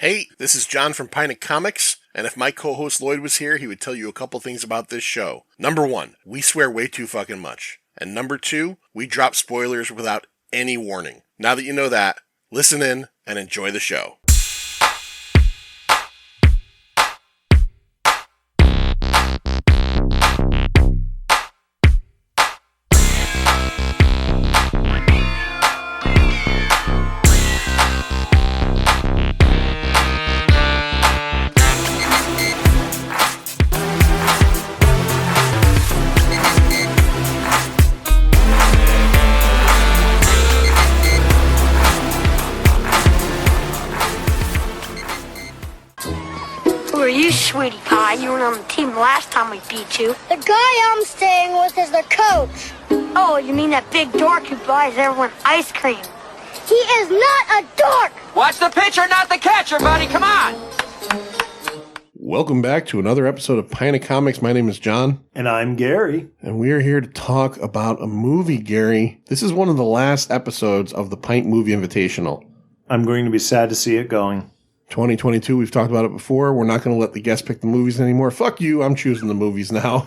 Hey, this is John from Pint Comics, and if my co-host Lloyd was here, he would tell you a couple things about this show. Number one, we swear way too fucking much. And number two, we drop spoilers without any warning. Now that you know that, listen in and enjoy the show. Sweetie pie, you were on the team last time we beat you. The guy I'm staying with is the coach. Oh, you mean that big dork who buys everyone ice cream? He is not a dork! Watch the pitcher, not the catcher, buddy. Come on! Welcome back to another episode of Pint Comics. My name is John. And I'm Gary. And we are here to talk about a movie, Gary. This is one of the last episodes of the Pint Movie Invitational. I'm going to be sad to see it going. 2022, we've talked about it before. We're not going to let the guests pick the movies anymore. Fuck you, I'm choosing the movies now.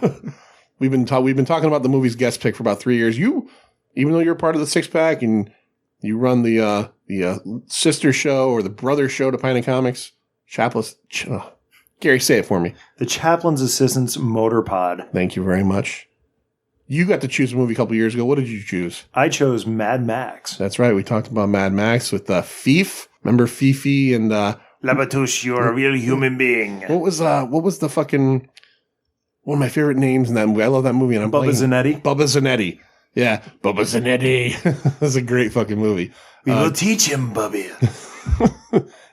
We've been talking about the movies guest pick for about 3 years. You, even though you're part of the Six Pack and you run the sister show or the brother show to Pint Comics, Gary, say it for me. The Chaplain's Assistant's Motor Pod. Thank you very much. You got to choose a movie a couple years ago. What did you choose? I chose Mad Max. That's right. We talked about Mad Max with Fief. Remember Fifi and Labatouche, you're a real human being. What was the fucking one of my favorite names in that movie? I love that movie. And Bubba Zanetti. Bubba Zanetti. Yeah, Bubba Zanetti. That's a great fucking movie. We will teach him, Bubby.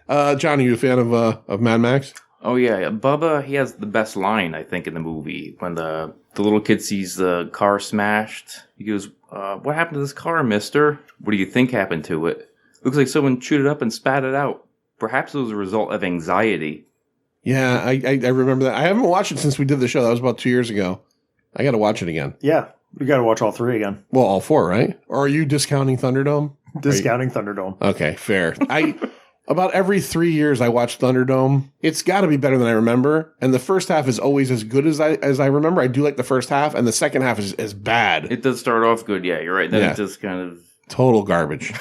John, are you a fan of Mad Max? Oh yeah, Bubba, he has the best line, I think, in the movie. When the little kid sees the car smashed, he goes, what happened to this car, mister? What do you think happened to it? Looks like someone chewed it up and spat it out. Perhaps it was a result of anxiety. Yeah, I remember that. I haven't watched it since we did the show. That was about 2 years ago. I got to watch it again. Yeah, we got to watch all three again. Well, all four, right? Or are you discounting Thunderdome? Discounting Thunderdome. Okay, fair. About every 3 years I watch Thunderdome. It's got to be better than I remember. And the first half is always as good as I remember. I do like the first half, and the second half is bad. It does start off good, yeah, you're right. Then it just kind of... Total garbage.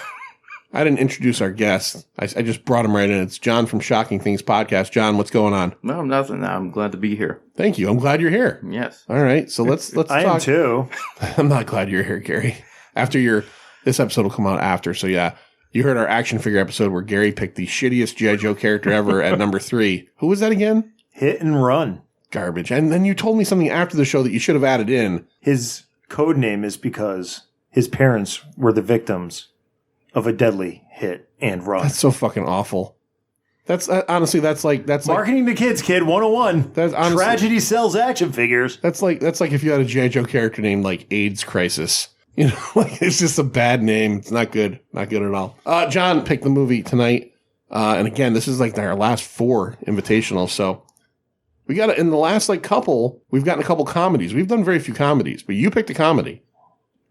I didn't introduce our guest. I just brought him right in. It's John from Shocking Things Podcast. John, what's going on? No, nothing. I'm glad to be here. Thank you. I'm glad you're here. Yes. All right. So let's talk. I am too. I'm not glad you're here, Gary. This episode will come out after. So yeah, you heard our action figure episode where Gary picked the shittiest G.I. Joe character ever at number 3. Who was that again? Hit and Run. Garbage. And then you told me something after the show that you should have added in. His code name is because his parents were the victims of a deadly hit and run. That's so fucking awful. That's honestly, that's marketing to kids, kid 101. That's honestly, tragedy sells action figures. That's like if you had a G.I. Joe character named like AIDS Crisis. You know, like it's just a bad name. It's not good. Not good at all. John picked the movie tonight. And again, this is like our last 4 invitationals. So we got in the last couple, we've gotten a couple comedies. We've done very few comedies, but you picked a comedy.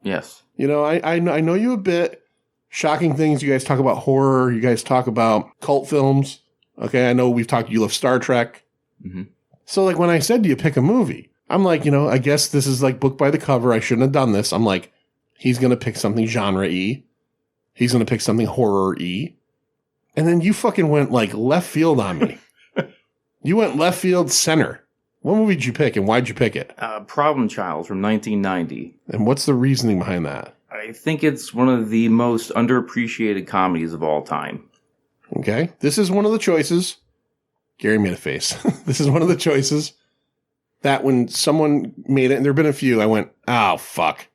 Yes. You know, I know you a bit. Shocking Things, you guys talk about horror. You guys talk about cult films. Okay, I know you love Star Trek. Mm-hmm. So, like, when I said to you, pick a movie, I'm like, I guess this is like book by the cover. I shouldn't have done this. I'm like, he's going to pick something genre-y. He's going to pick something horror-y. And then you fucking went, like, left field on me. You went left field center. What movie did you pick, and why'd you pick it? Problem Child from 1990. And what's the reasoning behind that? I think it's one of the most underappreciated comedies of all time. Okay. This is one of the choices. Gary made a face. This is one of the choices that when someone made it, and there have been a few, I went, oh, fuck.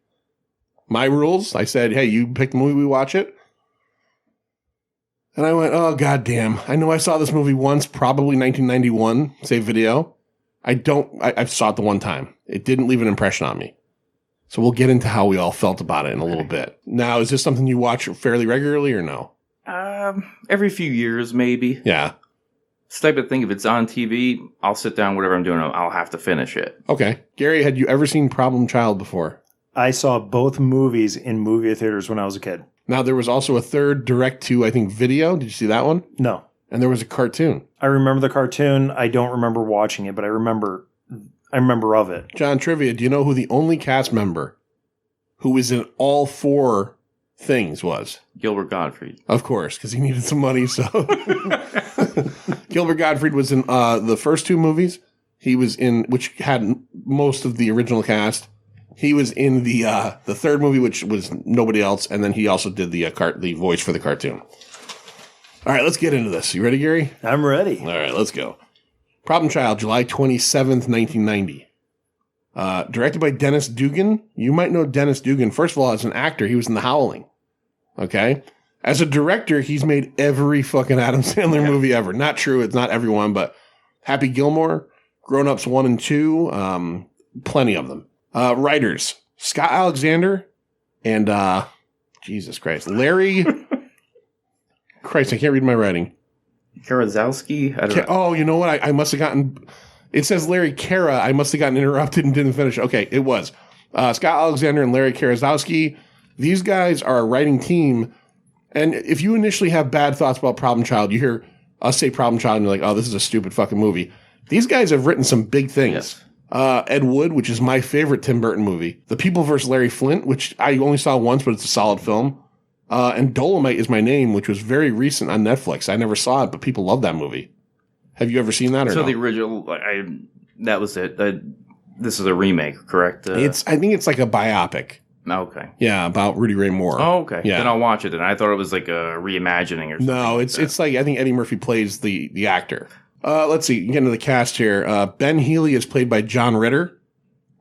My rules, I said, hey, you pick the movie, we watch it. And I went, oh, goddamn. I know I saw this movie once, probably 1991, save video. I saw it the one time. It didn't leave an impression on me. So we'll get into how we all felt about it in a little bit. Now, is this something you watch fairly regularly or no? Every few years, maybe. Yeah. It's the type of thing, if it's on TV, I'll sit down, whatever I'm doing, I'll have to finish it. Okay. Gary, had you ever seen Problem Child before? I saw both movies in movie theaters when I was a kid. Now, there was also a third direct to, I think, video. Did you see that one? No. And there was a cartoon. I remember the cartoon. I don't remember watching it, but I remember of it. John, trivia, do you know who the only cast member who was in all 4 things was? Gilbert Gottfried. Of course, because he needed some money. So Gilbert Gottfried was in the first 2 movies. He was in, which had most of the original cast. He was in the 3rd movie, which was nobody else, and then he also did the voice for the cartoon. All right, let's get into this. You ready, Gary? I'm ready. All right, let's go. Problem Child, July 27th, 1990. Directed by Dennis Dugan. You might know Dennis Dugan. First of all, as an actor, he was in The Howling. Okay? As a director, he's made every fucking Adam Sandler movie ever. Not true, it's not everyone, but Happy Gilmore, Grown Ups 1 and 2, plenty of them. Writers, Scott Alexander and, Jesus Christ, Larry... Christ, I can't read my writing. Karaszewski? I don't know. Oh, you know what? I must have gotten... It says Larry Kara. I must have gotten interrupted and didn't finish. Okay, it was. Scott Alexander and Larry Karaszewski. These guys are a writing team. And if you initially have bad thoughts about Problem Child, you hear us say Problem Child and you're like, oh, this is a stupid fucking movie. These guys have written some big things. Yes. Ed Wood, which is my favorite Tim Burton movie. The People vs. Larry Flint, which I only saw once, but it's a solid film. And Dolomite Is My Name, which was very recent on Netflix. I never saw it, but people love that movie. Have you ever seen that or no? So the original, that was it. This is a remake, correct? I think it's like a biopic. Okay. Yeah, about Rudy Ray Moore. Oh, okay. Yeah. Then I'll watch it. And I thought it was like a reimagining or something. No, it's like, I think Eddie Murphy plays the actor. Let's see, get into the cast here. Ben Healy is played by John Ritter.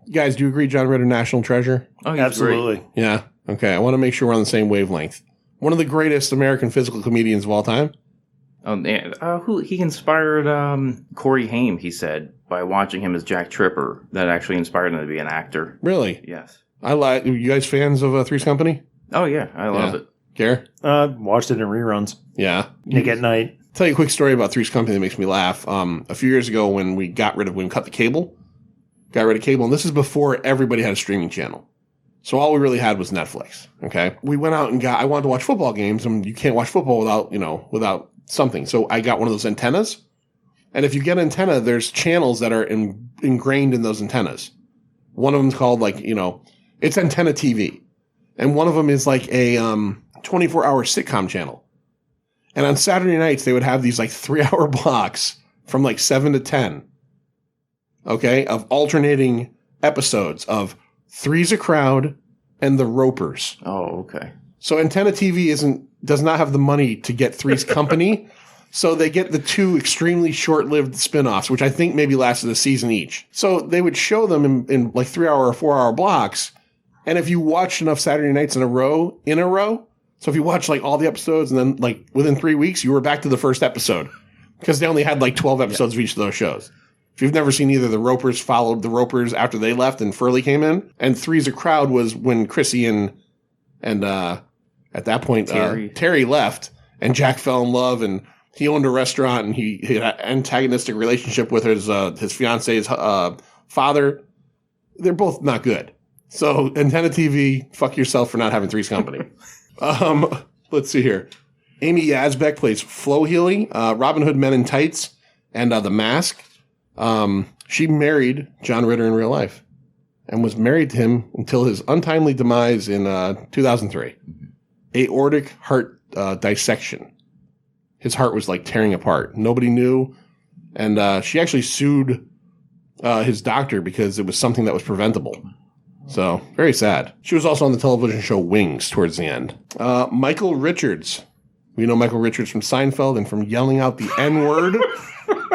You guys, do you agree John Ritter, national treasure? Oh, he's Absolutely. great. Yeah. Okay, I want to make sure we're on the same wavelength. One of the greatest American physical comedians of all time. Who he inspired Corey Haim, he said, by watching him as Jack Tripper. That actually inspired him to be an actor. Really? Yes. You guys fans of Three's Company? Oh, yeah. I love it. Care? Watched it in reruns. Yeah. Nick at Night. Tell you a quick story about Three's Company that makes me laugh. A few years ago when we cut the cable, and this is before everybody had a streaming channel. So all we really had was Netflix. Okay. We went out and I wanted to watch football games, and you can't watch football without something. So I got one of those antennas. And if you get an antenna, there's channels that are ingrained in those antennas. One of them's called it's antenna TV. And one of them is like a 24-hour sitcom channel. And on Saturday nights, they would have these 3-hour blocks from 7 to 10. Okay. Of alternating episodes of Three's a Crowd and The Ropers. Oh, okay. So Antenna TV does not have the money to get Three's Company. So they get the 2 extremely short-lived spin-offs, which I think maybe lasted a season each. So they would show them in 3-hour or 4-hour blocks. And if you watched enough Saturday nights in a row, so if you watch all the episodes and then within 3 weeks, you were back to the first episode. Because they only had 12 episodes of each of those shows. If you've never seen either, The Ropers followed The Ropers after they left and Furley came in. And Three's a Crowd was when Chrissy and at that point, Terry left and Jack fell in love and he owned a restaurant and he had an antagonistic relationship with his fiance's father. They're both not good. So Antenna TV, fuck yourself for not having Three's Company. Let's see here. Amy Yazbek plays Flo Healy, Robin Hood Men in Tights, and The Mask. She married John Ritter in real life and was married to him until his untimely demise in 2003. Aortic heart dissection. His heart was tearing apart. Nobody knew. And she actually sued his doctor because it was something that was preventable. So, very sad. She was also on the television show Wings towards the end. Michael Richards. We know Michael Richards from Seinfeld and from yelling out the N-word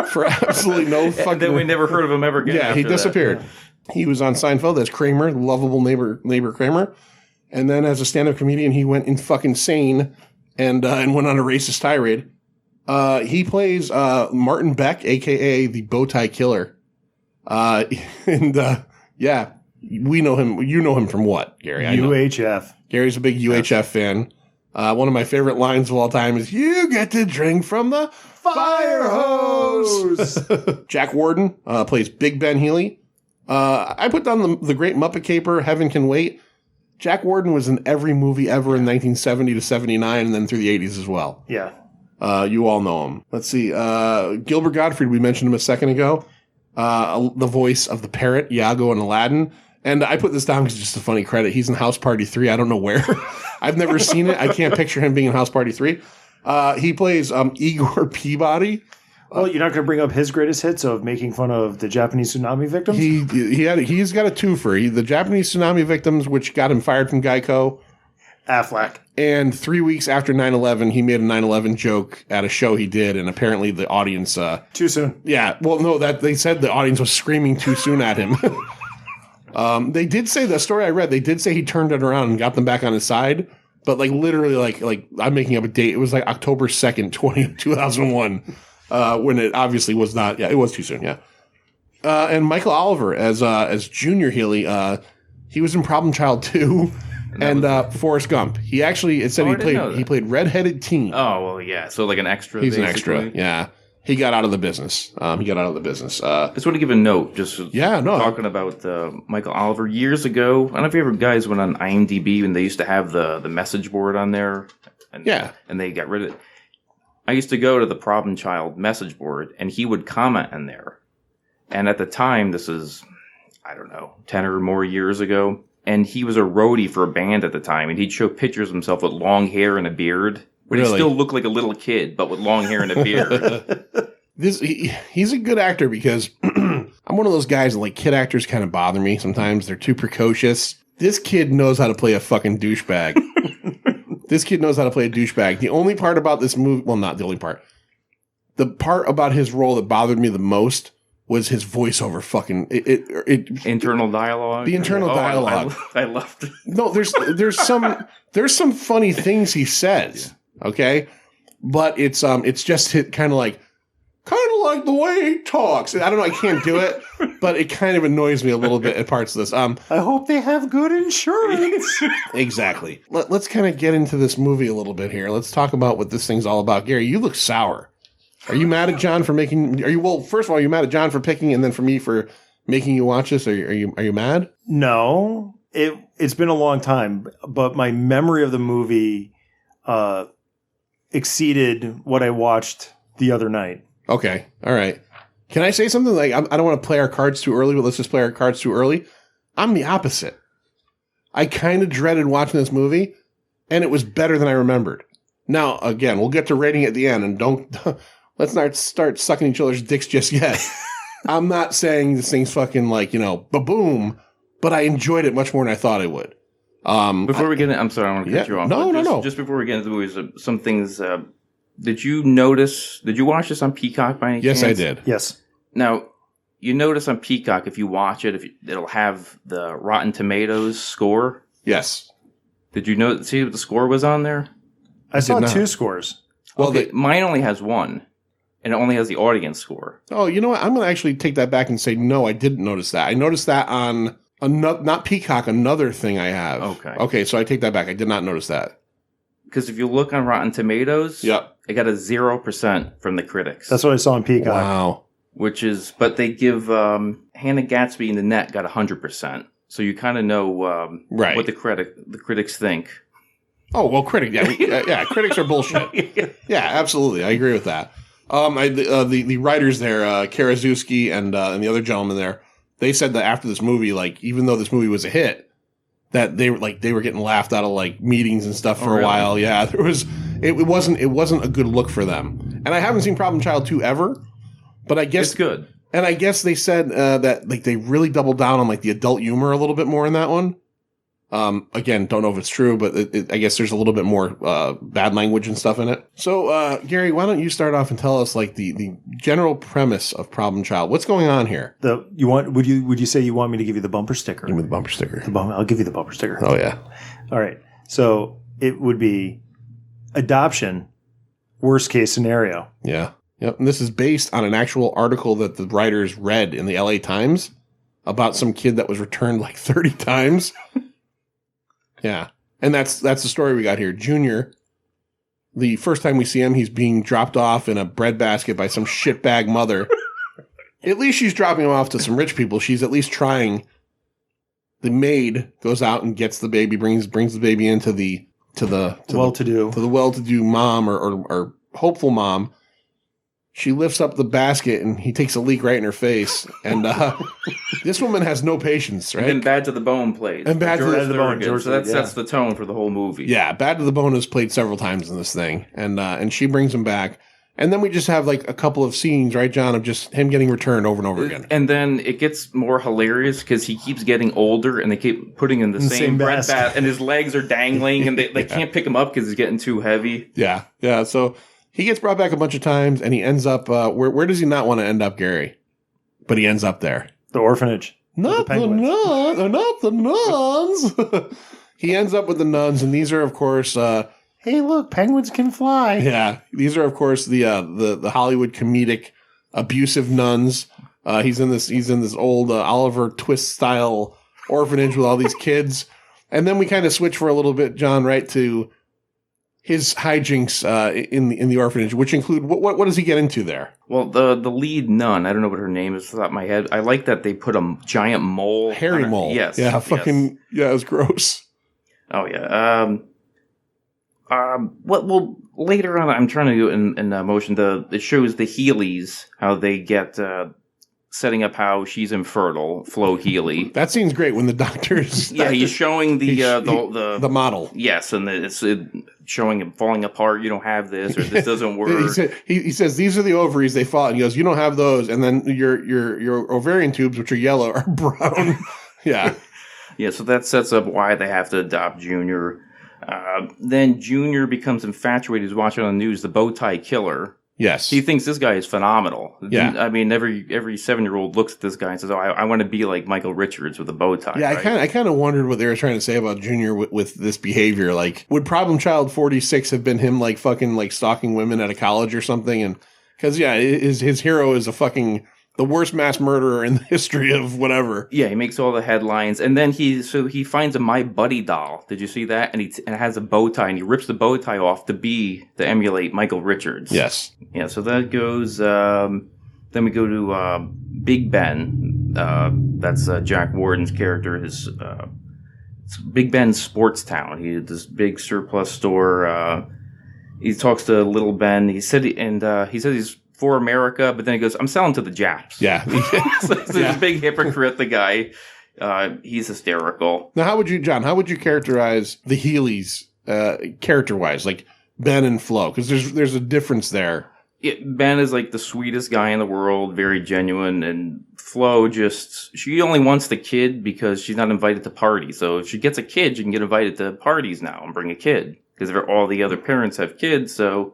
for absolutely no fucking... And then we never heard of him ever again. Yeah, he disappeared. Yeah. He was on Seinfeld as Kramer, lovable neighbor Kramer. And then as a stand-up comedian, he went in fucking sane and went on a racist tirade. He plays Martin Beck, a.k.a. the Bowtie Killer. Yeah, we know him. You know him from what, Gary? UHF. Gary's a big UHF fan. One of my favorite lines of all time is, "You get to drink from the fire hose." Jack Warden plays Big Ben Healy. I put down the Great Muppet Caper, Heaven Can Wait. Jack Warden was in every movie ever in 1970 to 79 and then through the 80s as well. Yeah. You all know him. Let's see. Gilbert Gottfried, we mentioned him a second ago. The voice of the parrot, Iago in Aladdin. And I put this down because it's just a funny credit. He's in House Party 3. I don't know where. I've never seen it. I can't picture him being in House Party 3. He plays Igor Peabody. Well, you're not going to bring up his greatest hits of making fun of the Japanese tsunami victims? He's got a twofer. The Japanese tsunami victims, which got him fired from Geico. Affleck. And 3 weeks after 9/11, he made a 9/11 joke at a show he did, and apparently the audience... too soon. Yeah, well, no, that they said the audience was screaming too soon at him. They did say, the story I read, they did say he turned it around and got them back on his side, but like literally, like I'm making up a date, it was like October 2nd, 2001, when it obviously was not, it was too soon, yeah. And Michael Oliver as Junior Healy, he was in Problem Child 2. And Forrest Gump. He actually, it said he played redheaded teen. Oh, well, yeah. So like an extra. He's basically. an extra. Yeah. He got out of the business. I just want to give a note. Talking about Michael Oliver years ago. I don't know if you ever guys went on IMDb when they used to have the message board on there. And they got rid of it. I used to go to the Problem Child message board, and he would comment in there. And at the time, this is, I don't know, 10 or more years ago. And he was a roadie for a band at the time, and he'd show pictures of himself with long hair and a beard. But he still looked like a little kid, but with long hair and a beard. He's a good actor because I'm one of those guys that, like, kid actors kind of bother me sometimes. They're too precocious. This kid knows how to play a fucking douchebag. The only part about this movie, well, not the only part. The part about his role that bothered me the most was his voiceover fucking internal dialogue. The internal dialogue. I loved it. No, there's some funny things he says. Okay, but it's just kind of like the way he talks. I don't know. I can't do it, but it kind of annoys me a little bit at parts of this. I hope they have good insurance. Exactly. Let's kind of get into this movie a little bit here. Let's talk about what this thing's all about. Gary, you look sour. Are you mad at John for making? First of all, are you mad at John for picking, and then for me for making you watch this? Are you mad? No, it's been a long time, but my memory of the movie exceeded what I watched the other night. Okay, all right. Can I say something? Like I don't want to play our cards too early, but let's just play our cards too early. I'm the opposite. I kind of dreaded watching this movie, and it was better than I remembered. Now, again, we'll get to rating at the end, and don't. Let's not start sucking each other's dicks just yet. I'm not saying this thing's fucking like, ba-boom, but I enjoyed it much more than I thought I would. Before we get in, I'm sorry, I want to cut you off. No. Just before we get into the movies, some things, did you watch this on Peacock by any chance? Yes, I did. Yes. Now, you notice on Peacock, if you watch it, it'll have the Rotten Tomatoes score. Yes. Did you see what the score was on there? I saw 2 scores. Well, okay, mine only has 1. And it only has the audience score. Oh, you know what? I'm going to actually take that back and say, no, I didn't notice that. I noticed that on, not Peacock, another thing I have. Okay, so I take that back. I did not notice that. Because if you look on Rotten Tomatoes, it got a 0% from the critics. That's what I saw on Peacock. Wow. But they give Hannah Gatsby and the Net got 100%. So you kind of know what the critics think. Oh, well, critics are bullshit. Yeah, absolutely. I agree with that. The writers there, Karaszewski and the other gentleman there, they said that after this movie, like, even though this movie was a hit, that they were getting laughed out of like meetings and stuff for a while. Yeah, it wasn't a good look for them. And I haven't seen Problem Child 2 ever, but I guess it's good. And I guess they said that like they really doubled down on like the adult humor a little bit more in that one. Again, don't know if it's true, but I guess there's a little bit more bad language and stuff in it. So, Gary, why don't you start off and tell us like the general premise of Problem Child? What's going on here? Would you say you want me to give you the bumper sticker? Give me the bumper sticker. I'll give you the bumper sticker. Oh yeah. All right. So it would be adoption, worst case scenario. Yeah. Yep. And this is based on an actual article that the writers read in the LA Times about some kid that was returned like 30 times. Yeah. And that's the story we got here. Junior, the first time we see him, he's being dropped off in a breadbasket by some shitbag mother. At least she's dropping him off to some rich people. She's at least trying. The maid goes out and gets the baby, brings the baby into the well-to-do mom or hopeful mom. She lifts up the basket and he takes a leak right in her face. And this woman has no patience, right? And Bad to the Bone plays. And Bad to the Bone. So that sets the tone for the whole movie. Yeah, Bad to the Bone is played several times in this thing. And she brings him back. And then we just have like a couple of scenes, right, John, of just him getting returned over and over again. And then it gets more hilarious because he keeps getting older and they keep putting in the same bread bath and his legs are dangling and they can't pick him up because he's getting too heavy. Yeah, yeah. So he gets brought back a bunch of times and he ends up, where does he not want to end up, Gary? But he ends up there. The orphanage. Not the nuns. He ends up with the nuns, and these are, of course... hey, look, penguins can fly. Yeah, these are, of course, the Hollywood comedic abusive nuns. He's in this old Oliver Twist style orphanage with all these kids, and then we kind of switch for a little bit, John, right, to his hijinks in the orphanage, which include what does he get into there? Well, the lead nun, I don't know what her name is off the top of my head. I like that they put a giant mole, hairy mole. Yes, yeah, yes. Yeah, it was gross. Oh yeah. Well, later on, I'm trying to do in motion. It shows the Heelys how they get setting up how she's infertile. Flo Healy. That scene's great when the doctor's he's showing the model. Yes, and it's showing him falling apart. You don't have this, or this doesn't work. He says these are the ovaries they fought, and he goes, you don't have those, and then your ovarian tubes, which are yellow, are brown. Yeah, yeah. So that sets up why they have to adopt Junior. Then Junior becomes infatuated. He's watching on the news the bow tie killer. Yes, he thinks this guy is phenomenal. Yeah, I mean every 7-year-old looks at this guy and says, "Oh, I want to be like Michael Richards with a bow tie." Yeah, right? I kind of wondered what they were trying to say about Junior with this behavior. Like, would Problem Child 46 have been him like fucking like stalking women at a college or something? And because his hero is the worst mass murderer in the history of whatever. Yeah, he makes all the headlines, and then he finds a My Buddy doll. Did you see that? And it has a bow tie, and he rips the bow tie off to emulate Michael Richards. Yes. Yeah. So that goes. Then we go to Big Ben. That's Jack Warden's character. It's Big Ben's sports town. He had this big surplus store. He talks to Little Ben. He said he's for America, but then he goes, I'm selling to the Japs. Yeah. So he's this big hypocrite, the guy. He's hysterical. Now, how would you characterize the Heelys character-wise, like Ben and Flo? Because there's a difference there. Ben is like the sweetest guy in the world, very genuine, and Flo she only wants the kid because she's not invited to parties. So if she gets a kid, she can get invited to parties now and bring a kid. Because all the other parents have kids, so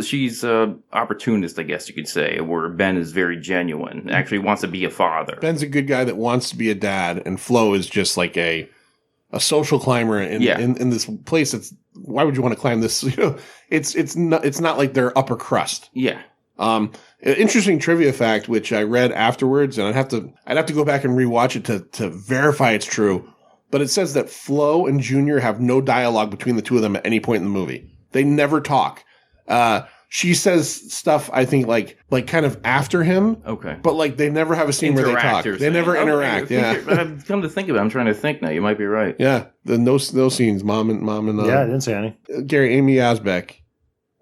she's opportunist, I guess you could say, where Ben is very genuine, actually wants to be a father. Ben's a good guy that wants to be a dad, and Flo is just like a social climber in this place. Why would you want to climb this? It's not like they're upper crust. Yeah. An interesting trivia fact, which I read afterwards, and I'd have to go back and rewatch it to verify it's true. But it says that Flo and Junior have no dialogue between the two of them at any point in the movie. They never talk. She says stuff, I think, like kind of after him. Okay. But like they never have a scene where they talk. They never interact. Yeah. Come to think of it, I'm trying to think now. You might be right. Yeah. No scenes. Mom and yeah, I didn't say any. Gary, Amy Asbeck.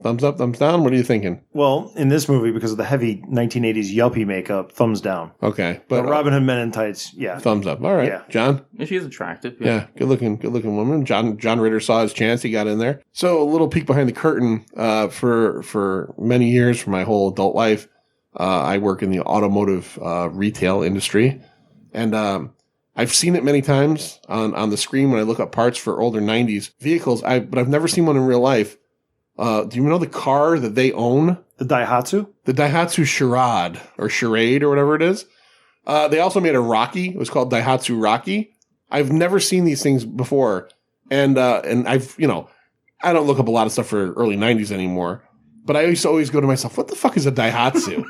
Thumbs up, thumbs down? What are you thinking? Well, in this movie, because of the heavy 1980s yuppie makeup, thumbs down. Okay. But Robin Hood Men in Tights, yeah. Thumbs up. All right. Yeah. John? Yeah, she's attractive. Yeah. Good looking woman. John Ritter saw his chance. He got in there. So a little peek behind the curtain. For many years, for my whole adult life, I work in the automotive retail industry. And I've seen it many times on the screen when I look up parts for older 90s vehicles, but I've never seen one in real life. Do you know the car that they own? The Daihatsu? The Daihatsu Charade or whatever it is. They also made a Rocky. It was called Daihatsu Rocky. I've never seen these things before. And I've, I don't look up a lot of stuff for early 90s anymore. But I used to always go to myself, what the fuck is a Daihatsu?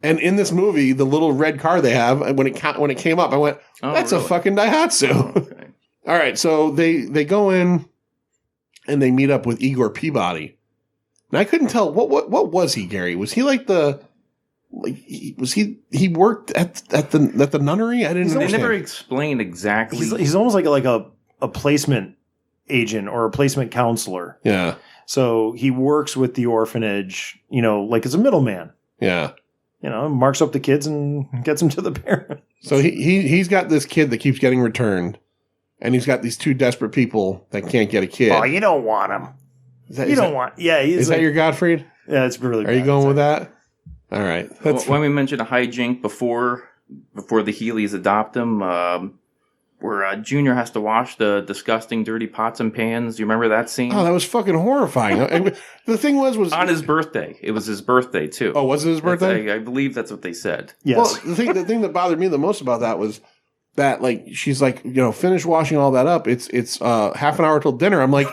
And in this movie, the little red car they have, when it came up, I went, that's really? A fucking Daihatsu. Oh, okay. All right, so they go in and they meet up with Igor Peabody. And I couldn't tell what was he, Gary? Was he like he worked at the nunnery? I didn't know. They never explained exactly. He's almost like a placement agent or a placement counselor. Yeah. So he works with the orphanage, like as a middleman. Yeah. Marks up the kids and gets them to the parents. So he's got this kid that keeps getting returned, and he's got these two desperate people that can't get a kid. Oh, you don't want him. Yeah, is that your Gottfried? Yeah, it's really. Are you going with that? All right. When we mentioned a hijink before the Heelys adopt him, where Junior has to wash the disgusting, dirty pots and pans. Do you remember that scene? Oh, that was fucking horrifying. The thing was on his birthday. It was his birthday too. Oh, was it his birthday? I believe that's what they said. Yes. Well, the thing that bothered me the most about that was that, like, she's like, finish washing all that up. It's half an hour till dinner. I'm like,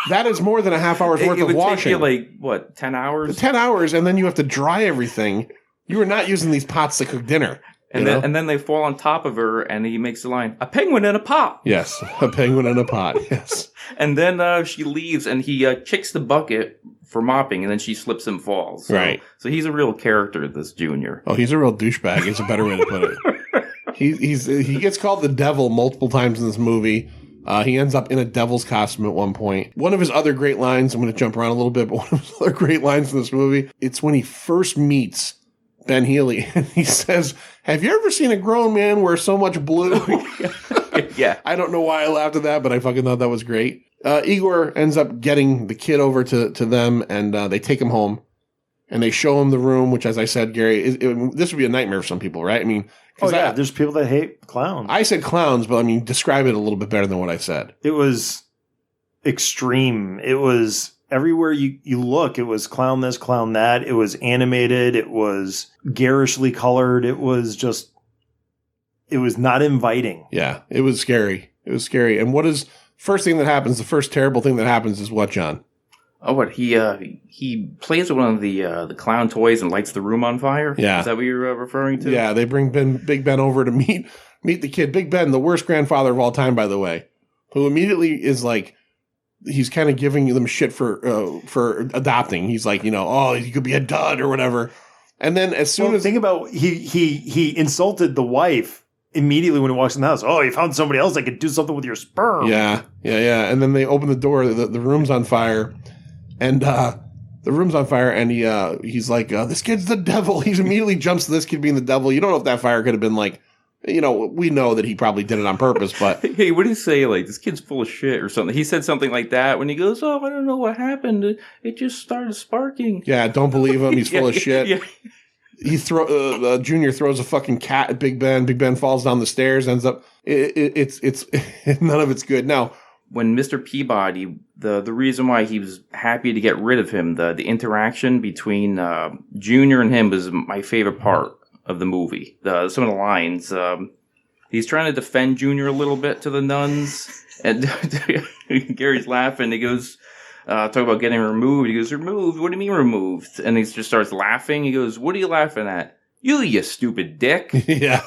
that is more than a half hour's worth of washing. It would take you, 10 hours? 10 hours, and then you have to dry everything. You are not using these pots to cook dinner. And then they fall on top of her, and he makes the line, "A penguin in a pot." Yes, a penguin in a pot. Yes. And then she leaves, and he kicks the bucket for mopping, and then she slips and falls. Right. So he's a real character, this Junior. Oh, he's a real douchebag. It's a better way to put it. He gets called the devil multiple times in this movie. He ends up in a devil's costume at one point. One of his other great lines, I'm going to jump around a little bit, but one of his other great lines in this movie, it's when he first meets Ben Healy, and he says, "Have you ever seen a grown man wear so much blue?" Yeah. I don't know why I laughed at that, but I fucking thought that was great. Igor ends up getting the kid over to them, and they take him home, and they show him the room, which, as I said, Gary, this would be a nightmare for some people, right? I mean, there's people that hate clowns. I said clowns, but I mean, describe it a little bit better than what I said. It was extreme. It was everywhere you look. It was clown this, clown that. It was animated. It was garishly colored. It was not inviting. Yeah, it was scary. It was scary. And what is first thing that happens? The first terrible thing that happens is what, John? Oh, what he plays with one of the clown toys and lights the room on fire. Yeah, is that what you're referring to? Yeah, they bring Big Ben over to meet the kid. Big Ben, the worst grandfather of all time, by the way, who immediately is like, he's kind of giving them shit for adopting. He's like, he could be a dud or whatever. And then as soon as think about he insulted the wife immediately when he walks in the house. Oh, you found somebody else that could do something with your sperm. Yeah. And then they open the door. The room's on fire. And the room's on fire, and he's like, "This kid's the devil." He immediately jumps to this kid being the devil. You don't know if that fire could have been like, we know that he probably did it on purpose, but hey, what did he say? Like, this kid's full of shit or something? He said something like that when he goes, "Oh, I don't know what happened. It just started sparking." Yeah, don't believe him. He's full of shit. Yeah. He Junior throws a fucking cat at Big Ben. Big Ben falls down the stairs. Ends up. It's none of it's good now. When Mr. Peabody, the reason why he was happy to get rid of him, the interaction between Junior and him was my favorite part of the movie. Some of the lines, he's trying to defend Junior a little bit to the nuns, and Gary's laughing. He goes, talk about getting removed. He goes, "Removed? What do you mean removed?" And he just starts laughing. He goes, "What are you laughing at? You stupid dick." Yeah.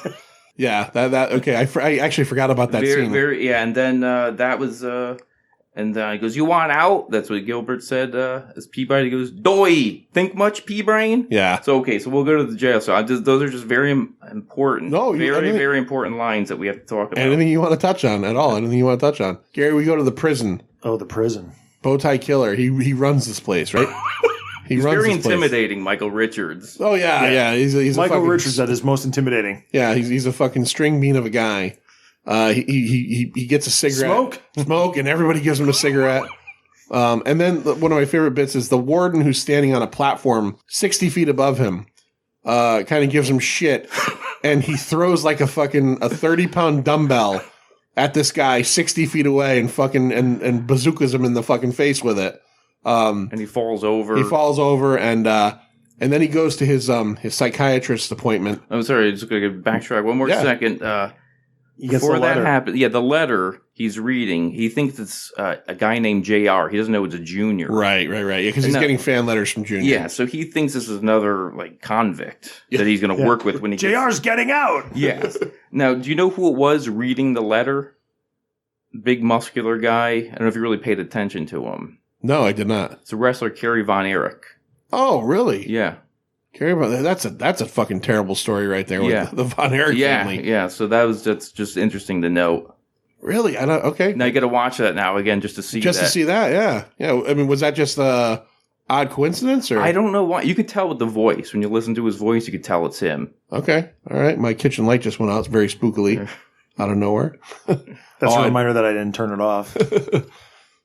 Yeah, that okay. I actually forgot about that scene. And then that was, and he goes, "You want out?" That's what Gilbert said. As Peabody goes, "Doy, think much, P-brain?" Yeah. So so we'll go to the jail. So those are just very important. No, very important lines that we have to talk about. Anything you want to touch on at all? Anything you want to touch on? Gary, we go to the prison. Oh, the prison. Bowtie Killer. He runs this place, right? He's very intimidating, Michael Richards. Oh, yeah. He's Michael Richards at his most intimidating. Yeah, he's a fucking string bean of a guy. He gets a cigarette. Smoke, and everybody gives him a cigarette. And then one of my favorite bits is the warden who's standing on a platform 60 feet above him kind of gives him shit. And he throws like a 30-pound dumbbell at this guy 60 feet away and bazookas him in the fucking face with it. And he falls over. And then he goes to his psychiatrist appointment. I'm sorry, just going to backtrack one more second. Before that happened, the letter he's reading, he thinks it's a guy named JR. He doesn't know it's a Junior. Right. Yeah, because he's getting fan letters from Junior. Yeah, so he thinks this is another convict that he's going to work with when he JR's getting out. Yes. Now, do you know who it was reading the letter? Big muscular guy. I don't know if you really paid attention to him. No, I did not. It's a wrestler, Kerry Von Erich. Oh, really? Yeah. Kerry Von, that's a fucking terrible story right there with the Von Erich family. Yeah, so that's just interesting to note. Really? I don't. Okay. Now you got to watch that now again just to see Just that. to see that, yeah. Yeah. I mean, was that just a odd coincidence, or I don't know why. You could tell with the voice. When you listen to his voice, you could tell it's him. Okay. All right. My kitchen light just went out. It's very spookily out of nowhere. That's a reminder that I didn't turn it off.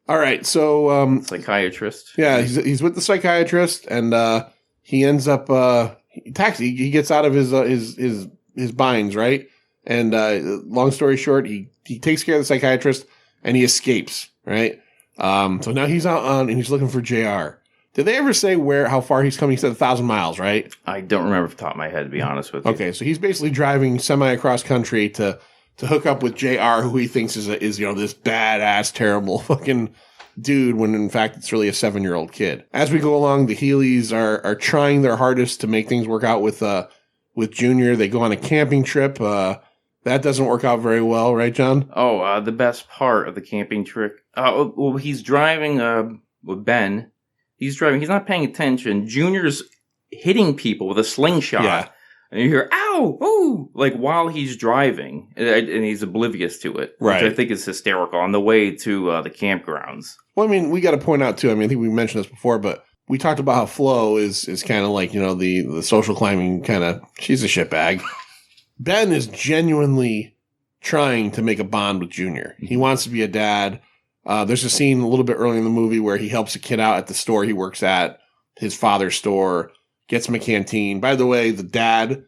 All right. So, Psychiatrist. yeah, he's with the psychiatrist, and he ends up he gets out of his binds, right? And long story short, he takes care of the psychiatrist, and he escapes, right? So now he's out on, and he's looking for JR. Did they ever say how far he's coming? He said 1,000 miles, right? I don't remember off the top of my head, to be honest with you. Okay, so he's basically driving semi-across country to hook up with JR, who he thinks is this badass, terrible fucking dude, when in fact it's really a 7-year-old kid. As we go along, the Healy's are trying their hardest to make things work out with Junior. They go on a camping trip. That doesn't work out very well, right, John? Oh, the best part of the camping trip. Well, he's driving with Ben. He's driving. He's not paying attention. Junior's hitting people with a slingshot. Yeah. And you hear, ow, ooh, like while he's driving. And he's oblivious to it. Right. Which I think is hysterical on the way to the campgrounds. Well, I mean, we got to point out, too, I think we mentioned this before, but we talked about how Flo is kind of like, the social climbing kind of, she's a shitbag. Ben is genuinely trying to make a bond with Junior. He wants to be a dad. There's a scene a little bit early in the movie where he helps a kid out at the store he works at, his father's store, gets him a canteen. By the way, the dad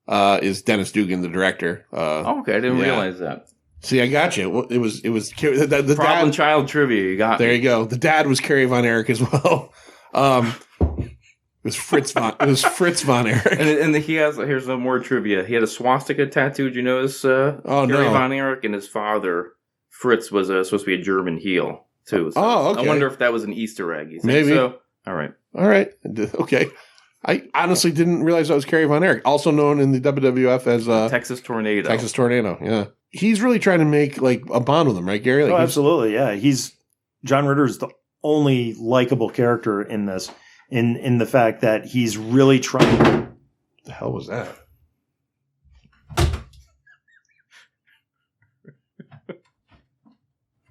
is Dennis Dugan, the director. Okay, I didn't realize that. See, I got you. Well, it was the Problem dad, child trivia. You got there me. you go. The dad was Kerry Von Erich as well. It was Fritz Von Erich. And here's some more trivia. He had a swastika tattoo. Did you notice? Kerry Von Erich and his father Fritz was supposed to be a German heel too. So okay. I wonder if that was an Easter egg. Maybe. So? All right. Okay. I honestly didn't realize that was Kerry Von Erich, also known in the WWF as Texas Tornado. Texas Tornado. Yeah. He's really trying to make like a bond with him, right, Gary? Like, absolutely. Yeah. John Ritter's the only likable character in this, in the fact that he's really trying. What the hell was that?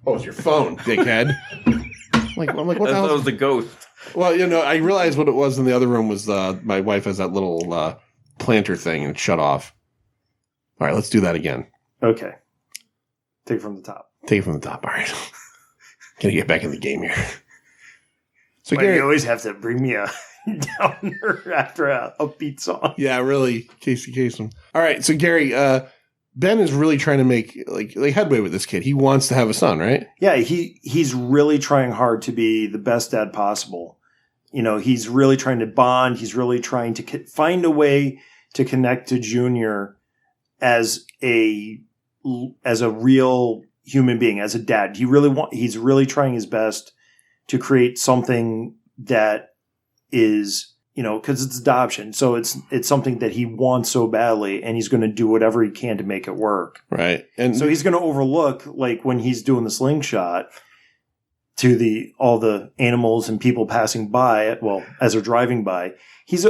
Oh, it's your phone, dickhead. I'm like, what the hell? That was the ghost. Well, I realized what it was in the other room was my wife has that little planter thing and it shut off. All right, let's do that again. Okay. Take it from the top. Take it from the top. All right. Gonna get back in the game here. So Why Gary, you always have to bring me a downer after a upbeat song. Yeah, really. Casey Kasem. All right, so Gary, Ben is really trying to make like headway with this kid. He wants to have a son, right? Yeah, he's really trying hard to be the best dad possible. He's really trying to bond. He's really trying to find a way to connect to Junior as a real human being, as a dad. He's really trying his best to create something that is, because it's adoption. So it's something that he wants so badly, and he's going to do whatever he can to make it work. Right. And so he's going to overlook, like when he's doing the slingshot to all the animals and people passing by, as they're driving by, he's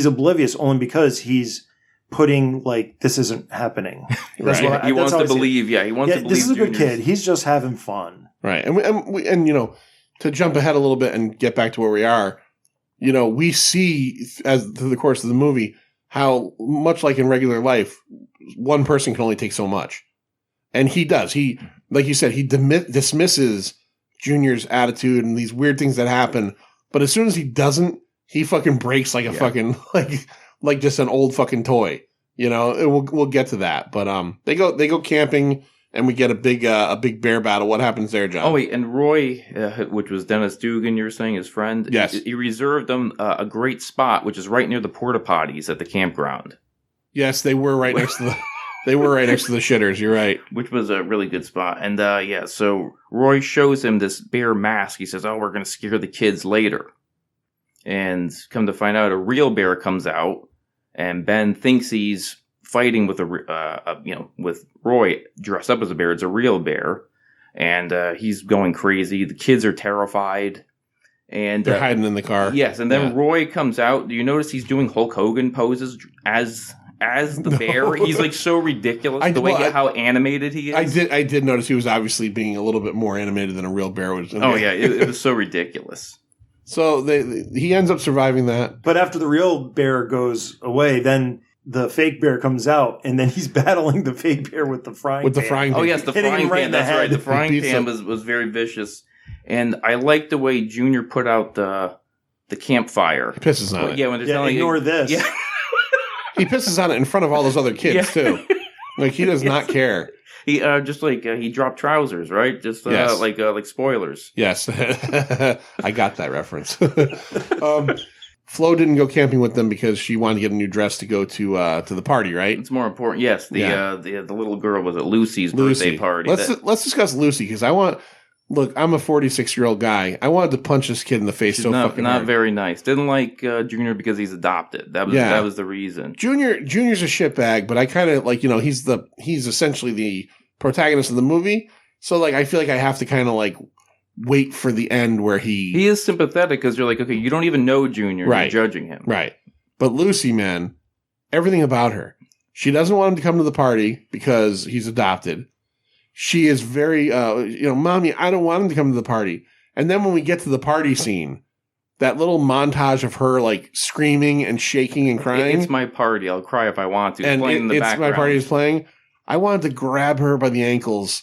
oblivious only because he's putting like, this isn't happening. Right. He wants to believe. Yeah. He wants to believe. This is a good kid. He's just having fun. Right. And to jump ahead a little bit and get back to where we are, we see as through the course of the movie how much like in regular life, one person can only take so much. And he does. He, like you said, he dismisses Junior's attitude and these weird things that happen. But as soon as he doesn't, he fucking breaks like a fucking, like just an old fucking toy. We'll get to that. But they go camping. And we get a big bear battle. What happens there, John? Oh, wait, and Roy, which was Dennis Dugan, you were saying, his friend? Yes. He reserved them a great spot, which is right near the porta potties at the campground. Yes, they were right next to the shitters. You're right. Which was a really good spot. And so Roy shows him this bear mask. He says, we're going to scare the kids later. And come to find out, a real bear comes out, and Ben thinks he's fighting with with Roy dressed up as a bear. It's a real bear, and he's going crazy. The kids are terrified, and they're hiding in the car. Yes, and then Roy comes out. Do you notice he's doing Hulk Hogan poses as as the bear. He's like so ridiculous how animated he is. I did notice he was obviously being a little bit more animated than a real bear would. Oh yeah, it was so ridiculous. So he ends up surviving that. But after the real bear goes away, then the fake bear comes out, and then he's battling the fake bear with the frying pan. Oh yes, the Hitting frying him right pan. in the That's head. right. The frying pan was very vicious, and I like the way Junior put out the campfire. He pisses on it. Yeah, when they're telling ignore this. Yeah. He pisses on it in front of all those other kids too. Like he does not care. He he dropped trousers, right? Just Yes. like spoilers. Yes, I got that reference. Flo didn't go camping with them because she wanted to get a new dress to go to the party, right? It's more important. Yes, the little girl was at Lucy's birthday party. Let's discuss Lucy because look, I'm a 46-year-old guy. I wanted to punch this kid in the face. She's fucking not hard. Very nice. Didn't like Junior because he's adopted. That was the reason. Junior's a shitbag, but I kind of like, he's essentially the protagonist of the movie. So like I feel like I have to kind of like wait for the end where he is sympathetic because you're like, okay, you don't even know Junior, right. You're judging him. Right. But Lucy, man, everything about her. She doesn't want him to come to the party because he's adopted. She is very, Mommy, I don't want him to come to the party. And then when we get to the party scene, that little montage of her like screaming and shaking and crying. It's my party. I'll cry if I want to. And playing in the background. My party is playing. I wanted to grab her by the ankles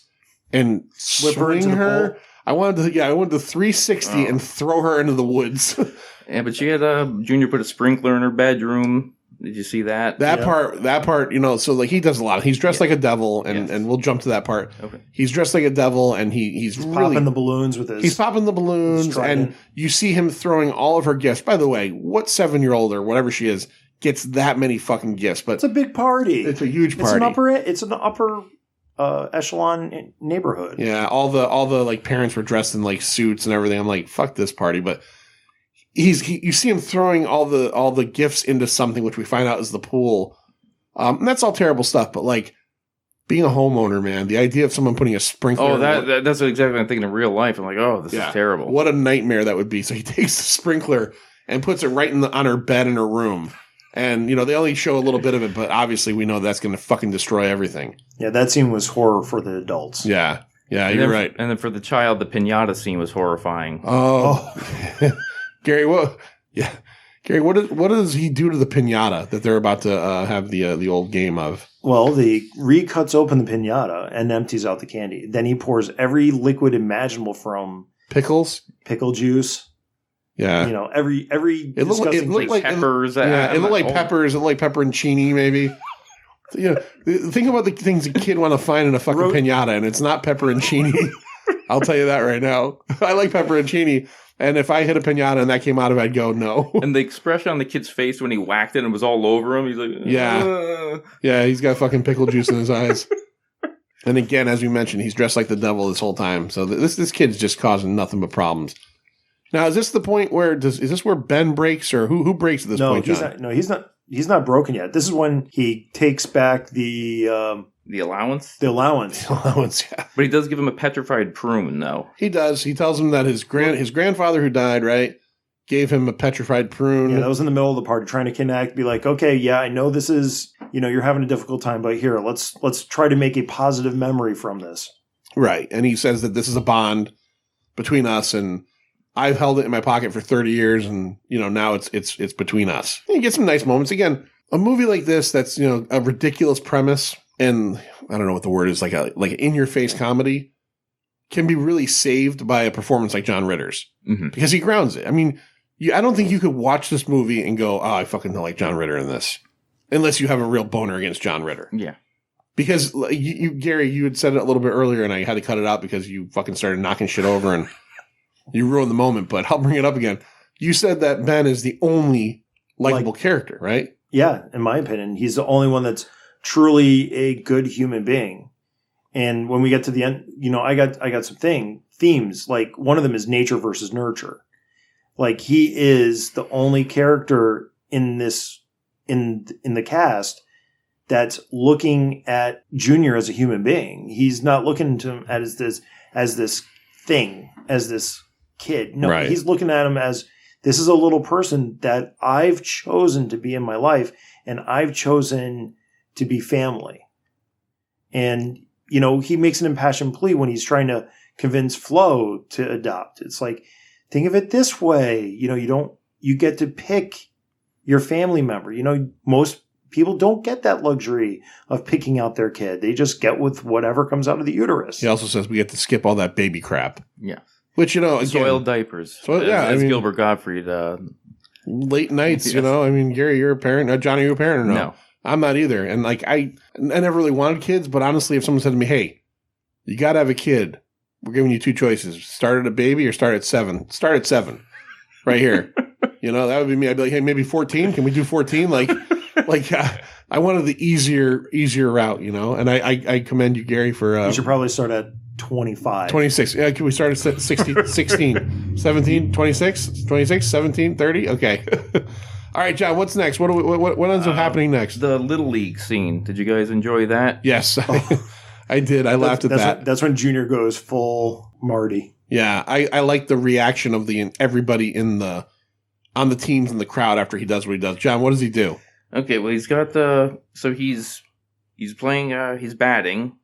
and Slip her into her. the pool. I wanted to 360 and throw her into the woods. Yeah, but she had Junior put a sprinkler in her bedroom. Did you see that? That part, so like he does a lot. He's dressed like a devil, and we'll jump to that part. Okay. He's dressed like a devil, and he's really popping the balloons with his. He's popping the balloons, and you see him throwing all of her gifts. By the way, what 7-year-old or whatever she is gets that many fucking gifts? But it's a big party. It's a huge party. It's an upper echelon neighborhood. Yeah, all the like parents were dressed in like suits and everything. I'm like, fuck this party, but. You see him throwing all the gifts into something, which we find out is the pool. And that's all terrible stuff. But like being a homeowner, man, the idea of someone putting a sprinkler. Oh, that's exactly what I'm thinking in real life. I'm like, oh, this is terrible. What a nightmare that would be. So he takes the sprinkler and puts it right on her bed in her room. And, they only show a little bit of it, but obviously we know that's going to fucking destroy everything. Yeah, that scene was horror for the adults. Yeah. Yeah, you're right. And then for the child, the piñata scene was horrifying. Oh. Gary, Gary, what does he do to the piñata that they're about to have the old game of? Well, he recuts open the piñata and empties out the candy. Then he pours every liquid imaginable from pickles, pickle juice. Yeah, every it looked like peppers. It looked like peppers. It looked like pepperoncini, maybe. Think about the things a kid want to find in a fucking piñata, and it's not pepperoncini. I'll tell you that right now. I like pepperoncini. And if I hit a piñata and that came out of it, I'd go, no. And the expression on the kid's face when he whacked it and it was all over him, he's like, Yeah, he's got fucking pickle juice in his eyes. And again, as we mentioned, he's dressed like the devil this whole time. So this kid's just causing nothing but problems. Now, is this the point where is this where Ben breaks, or who breaks at this point, John? He's not broken yet. This is when he takes back the allowance? The allowance. Yeah. But he does give him a petrified prune, though. He does. He tells him that his grandfather who died, right, gave him a petrified prune. Yeah, that was in the middle of the party, trying to connect, be like, okay, yeah, I know this is, you're having a difficult time, but here, let's try to make a positive memory from this. Right. And he says that this is a bond between us, and I've held it in my pocket for 30 years, and, now it's between us. You get some nice moments. Again, a movie like this that's, a ridiculous premise, and I don't know what the word is, like an in-your-face comedy, can be really saved by a performance like John Ritter's. Mm-hmm. Because he grounds it. I mean, I don't think you could watch this movie and go, oh, I fucking don't like John Ritter in this. Unless you have a real boner against John Ritter. Yeah. Because, Gary, you had said it a little bit earlier, and I had to cut it out because you fucking started knocking shit over, and you ruined the moment, but I'll bring it up again. You said that Ben is the only likable character, right? Yeah, in my opinion. He's the only one that's truly a good human being. And when we get to the end, I got some themes. Like one of them is nature versus nurture. Like he is the only character in this in the cast that's looking at Junior as a human being. He's not looking to him as this thing, as this kid. No, He's looking at him as this is a little person that I've chosen to be in my life. and I've chosen to be family. And, you know, he makes an impassioned plea when he's trying to convince Flo to adopt. It's like, think of it this way. You know, you get to pick your family member. You know, most people don't get that luxury of picking out their kid. They just get with whatever comes out of the uterus. He also says we get to skip all that baby crap. Yeah. Which, you know, again, soiled diapers. As Gilbert Gottfried. Late nights, you know. I mean, Gary, you're a parent. Johnny, you're a parent or no? No. I'm not either. And like, I never really wanted kids, but honestly, if someone said to me, hey, you got to have a kid, we're giving you two choices. Start at a baby or start at 7. Start at 7. Right here. You know, that would be me. I'd be like, hey, maybe 14. Can we do 14? Like, I wanted the easier route, you know, and I commend you, Gary, for. You should probably start at 25. 26. Yeah, can we start at 16, 17, 26, 17, 30? Okay. All right, John, what's next? What ends up happening next? The Little League scene. Did you guys enjoy that? Yes, I did. I laughed at that. That's when Junior goes full Marty. Yeah, I like the reaction of everybody on the teams in the crowd after he does what he does. John, what does he do? Okay, well, he's got he's playing, he's batting.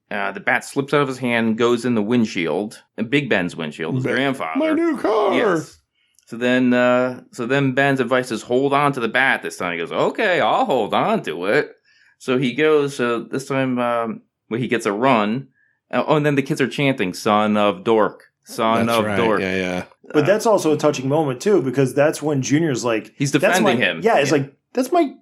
The bat slips out of his hand, goes in the windshield, and Big Ben's windshield, his grandfather. My new car! Yes. So then Ben's advice is hold on to the bat this time. He goes, okay, I'll hold on to it. So he goes, this time, he gets a run. And then the kids are chanting, son of dork. Son of dork. Yeah. But that's also a touching moment, too, because that's when Junior's like... He's defending him. Yeah, it's like, that's my...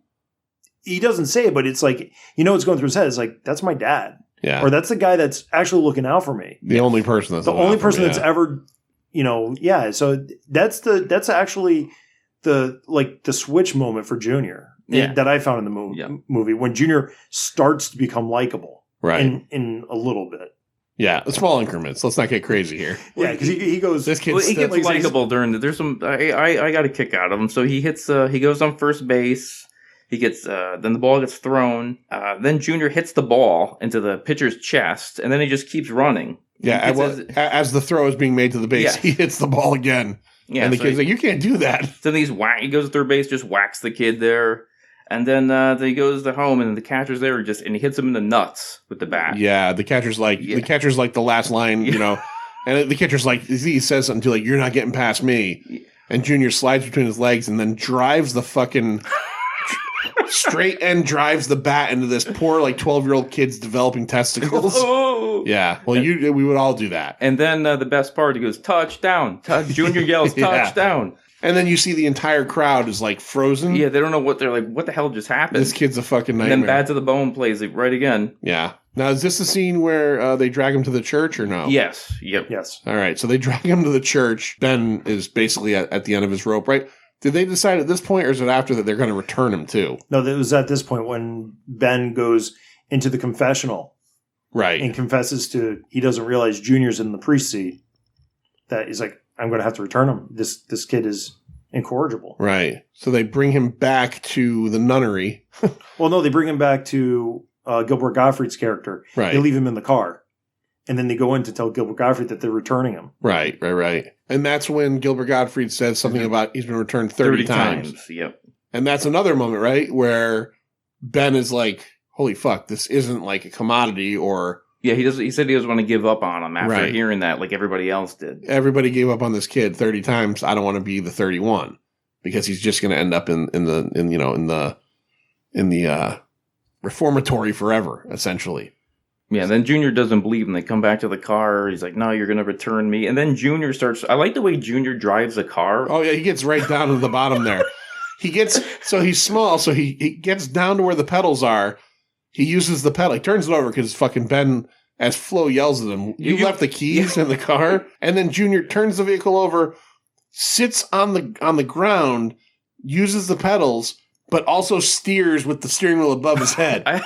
He doesn't say it, but it's like, you know what's going through his head. It's like, that's my dad. Yeah. Or that's the guy that's actually looking out for me. The only person that's ever, you know, yeah. So that's actually the switch moment for Junior that I found in the movie when Junior starts to become likable. Right. In a little bit. Yeah, small increments. Let's not get crazy here. Yeah, because he goes. This kid. He gets likable during. There's some. I got a kick out of him. So he hits. He goes on first base. He gets. Then the ball gets thrown. Then Junior hits the ball into the pitcher's chest, and then he just keeps running. Yeah, as the throw is being made to the base, he hits the ball again. Yeah, and the kid's like, "You can't do that." So then he goes to third base, just whacks the kid there. And then he goes to home, and the catcher's there, and he hits him in the nuts with the bat. Yeah, the catcher's like the last line, you know, and the catcher's like, he says something to like, "You're not getting past me," and Junior slides between his legs and then drives the fucking straight end drives the bat into this poor 12-year-old kid's developing testicles. Oh. Yeah, well, we would all do that. And then the best part, he goes touchdown. Junior yells touchdown. And then you see the entire crowd is frozen. Yeah, they don't know what they're like. What the hell just happened? This kid's a fucking nightmare. And then Bad to the Bone plays it right again. Yeah. Now, is this the scene where they drag him to the church or no? Yes. Yep. Yes. All right. So they drag him to the church. Ben is basically at the end of his rope, right? Did they decide at this point, or is it after that they're going to return him too? No, it was at this point when Ben goes into the confessional. Right. And confesses he doesn't realize Junior's in the priest seat. That he's like, I'm going to have to return him. This kid is incorrigible. Right. So they bring him back to the nunnery. Well, no, they bring him back to Gilbert Gottfried's character. Right. They leave him in the car. And then they go in to tell Gilbert Gottfried that they're returning him. Right. And that's when Gilbert Gottfried says something about he's been returned 30 times. Yep. And that's another moment, right, where Ben is like, holy fuck, this isn't like a commodity or... Yeah, he said he doesn't want to give up on him after hearing that, like everybody else did. Everybody gave up on this kid 30 times. I don't want to be the 31 because he's just going to end up in the reformatory forever, essentially. Yeah, then Junior doesn't believe him. They come back to the car. He's like, no, you're going to return me. And then Junior starts... I like the way Junior drives the car. Oh, yeah, he gets right down to the bottom there. So he's small, so he gets down to where the pedals are. He uses the pedal. He turns it over because fucking Ben, as Flo yells at him, you left the keys in the car. And then Junior turns the vehicle over, sits on the ground, uses the pedals, but also steers with the steering wheel above his head.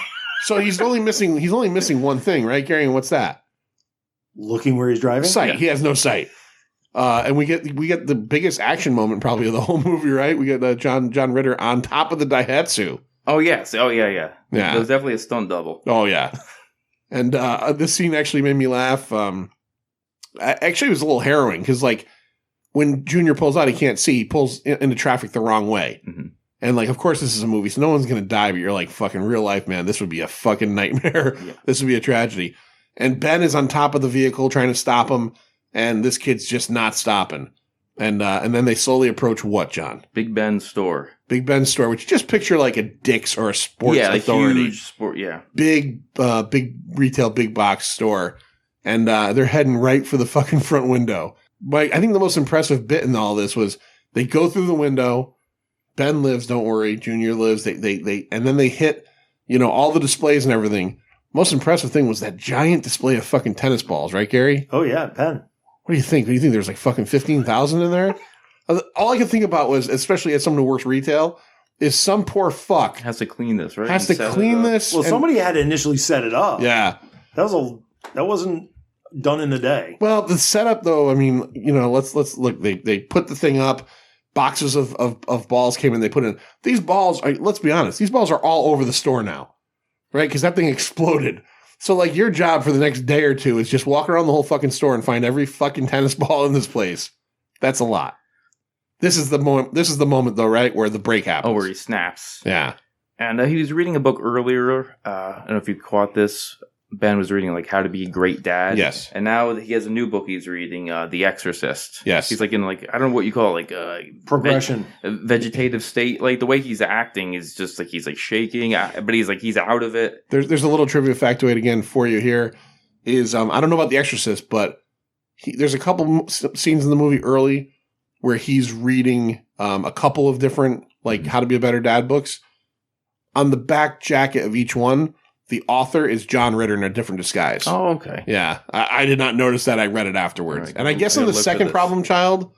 So he's only missing one thing, right, Gary? And what's that? Looking where he's driving? Sight. Yeah. He has no sight. And we get the biggest action moment probably of the whole movie, right? We get John Ritter on top of the Daihatsu. Oh, yes. Oh, yeah. Yeah. It was definitely a stunt double. Oh, yeah. And this scene actually made me laugh. Actually, it was a little harrowing because, when Junior pulls out, he can't see. He pulls into traffic the wrong way. Mm-hmm. And like, of course, this is a movie, so no one's going to die, but you're like, fucking real life, man, this would be a fucking nightmare. Yeah. This would be a tragedy. And Ben is on top of the vehicle trying to stop him, and this kid's just not stopping. And then they slowly approach what, John? Big Ben's store. Big Ben's store, which you just picture like a Dick's or a Sports Authority. Huge sport, yeah. Big retail, big box store. And they're heading right for the fucking front window. But I think the most impressive bit in all this was they go through the window. Ben lives, don't worry. Junior lives. They and then they hit, all the displays and everything. Most impressive thing was that giant display of fucking tennis balls, right, Gary? Oh, yeah, Penn. What do you think? There's like fucking 15,000 in there? All I could think about was, especially as someone who works retail, is some poor fuck Has to clean this, right? has to clean this. Well, somebody had to initially set it up. Yeah. That wasn't done in a day. Well, the setup, though, I mean, let's look. They put the thing up. Boxes of balls came in. They put in these balls. Let's be honest. These balls are all over the store now, right? Because that thing exploded. So, like, your job for the next day or two is just walk around the whole fucking store and find every fucking tennis ball in this place. That's a lot. This is the moment. This is the moment, though, right, where the break happens. Oh, where he snaps. Yeah. And he was reading a book earlier. I don't know if you caught this. Ben was reading like How to Be a Great Dad. Yes. And now he has a new book he's reading, The Exorcist. Yes. He's like in like, I don't know what you call it, like Progression. Vegetative state. Like the way he's acting is just like he's like shaking, but he's out of it. There's a little trivia factoid again for you here. Is I don't know about The Exorcist, but there's a couple scenes in the movie early where he's reading a couple of different like How to Be a Better Dad books. On the back jacket of each one, the author is John Ritter in a different disguise. Oh, okay. Yeah. I did not notice that. I read it afterwards. Right. And I guess in the second Problem Child,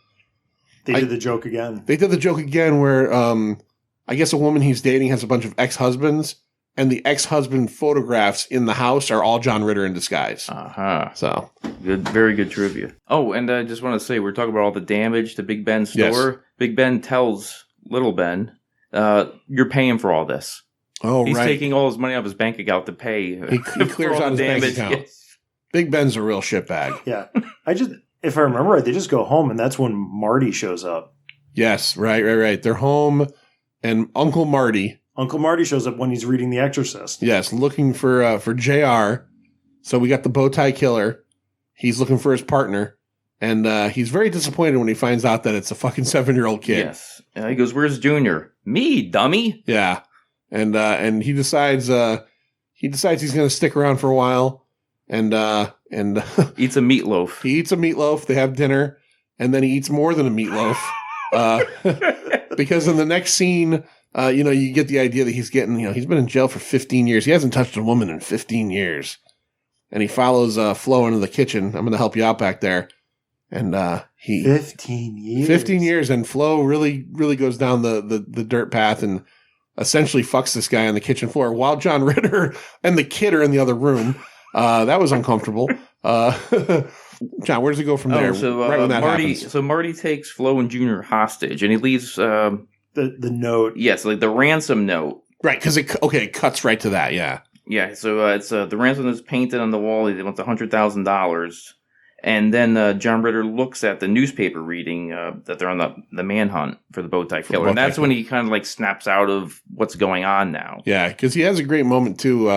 They did the joke again. they did the joke again where I guess a woman he's dating has a bunch of ex-husbands, and the ex-husband photographs in the house are all John Ritter in disguise. Uh-huh. So Good, very good trivia. Oh, and I just want to say, we're talking about all the damage to Big Ben's store. Yes. Big Ben tells Little Ben, you're paying for all this. Oh, He's right. taking all his money off his bank account to pay. He clears out his bank account. Yes. Big Ben's a real shitbag. Yeah. If I remember right, they just go home and that's when Marty shows up. Yes, right. They're home, and Uncle Marty, shows up when he's reading The Exorcist. yes, looking for JR. So we got the bow tie killer. He's looking for his partner, and he's very disappointed when he finds out that it's a fucking 7-year-old kid. Yes. He goes, "Where's Junior?" "Me, dummy." Yeah, and he decides he's going to stick around for a while, and Eats a meatloaf. he eats a meatloaf. They have dinner, and then he eats more than a meatloaf, because in the next scene, you get the idea that he's getting, he's been in jail for 15 years. He hasn't touched a woman in 15 years, and he follows Flo into the kitchen. I'm going to help you out back there, and 15 years. 15 years, and Flo really, really goes down the dirt path and essentially fucks this guy on the kitchen floor while John Ritter and the kid are in the other room. That was uncomfortable. John, where does it go from there? Right when that happens. So Marty takes Flo and Junior hostage, and he leaves The note. yes, like the ransom note. Right, because it cuts right to that. Yeah. Yeah, so it's the ransom is painted on the wall. He wants $100,000, and then John Ritter looks at the newspaper reading that they're on the manhunt for the bow tie killer, and that's when he kind of like snaps out of what's going on now. Yeah, because he has a great moment too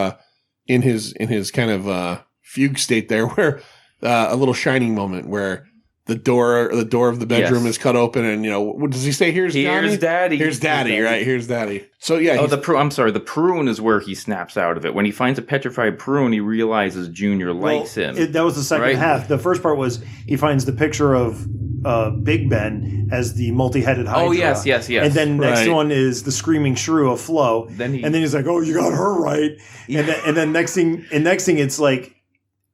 in his kind of fugue state there, where a little shining moment where the door of the bedroom Yes. is cut open, and what does he say? Here's Johnny? Daddy. Here's Daddy, right? Here's Daddy. So yeah. Oh, I'm sorry. The prune is where he snaps out of it. When he finds a petrified prune, he realizes Junior likes him. That was the second Right? half. The first part was he finds the picture of Big Ben as the multi-headed Hydra. Oh, yes. And then next Right. one is the screaming shrew of Flo. Then he's like, "Oh, you got her right." Yeah. And then next thing, it's like,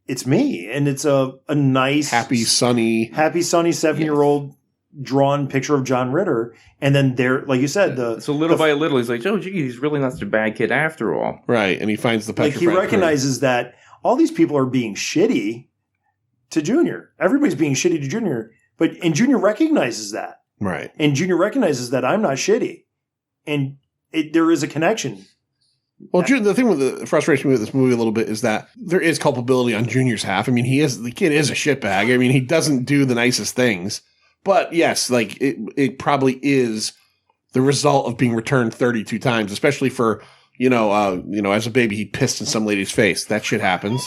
it's me, and it's a nice, happy, sunny 7-year-old drawn picture of John Ritter. And then there, like you said, so little by little, he's like, "Oh, gee, he's really not such a bad kid after all." right, and he finds the like petrified he recognizes that all these people are being shitty to Junior. Everybody's being shitty to Junior, and Junior recognizes that. right. And Junior recognizes that I'm not shitty. And there is a connection. Well, the thing with the frustration with this movie a little bit is that there is culpability on Junior's half. I mean, the kid is a shitbag. I mean, he doesn't do the nicest things. But yes, like it probably is the result of being returned 32 times, especially for, as a baby, he pissed in some lady's face. That shit happens.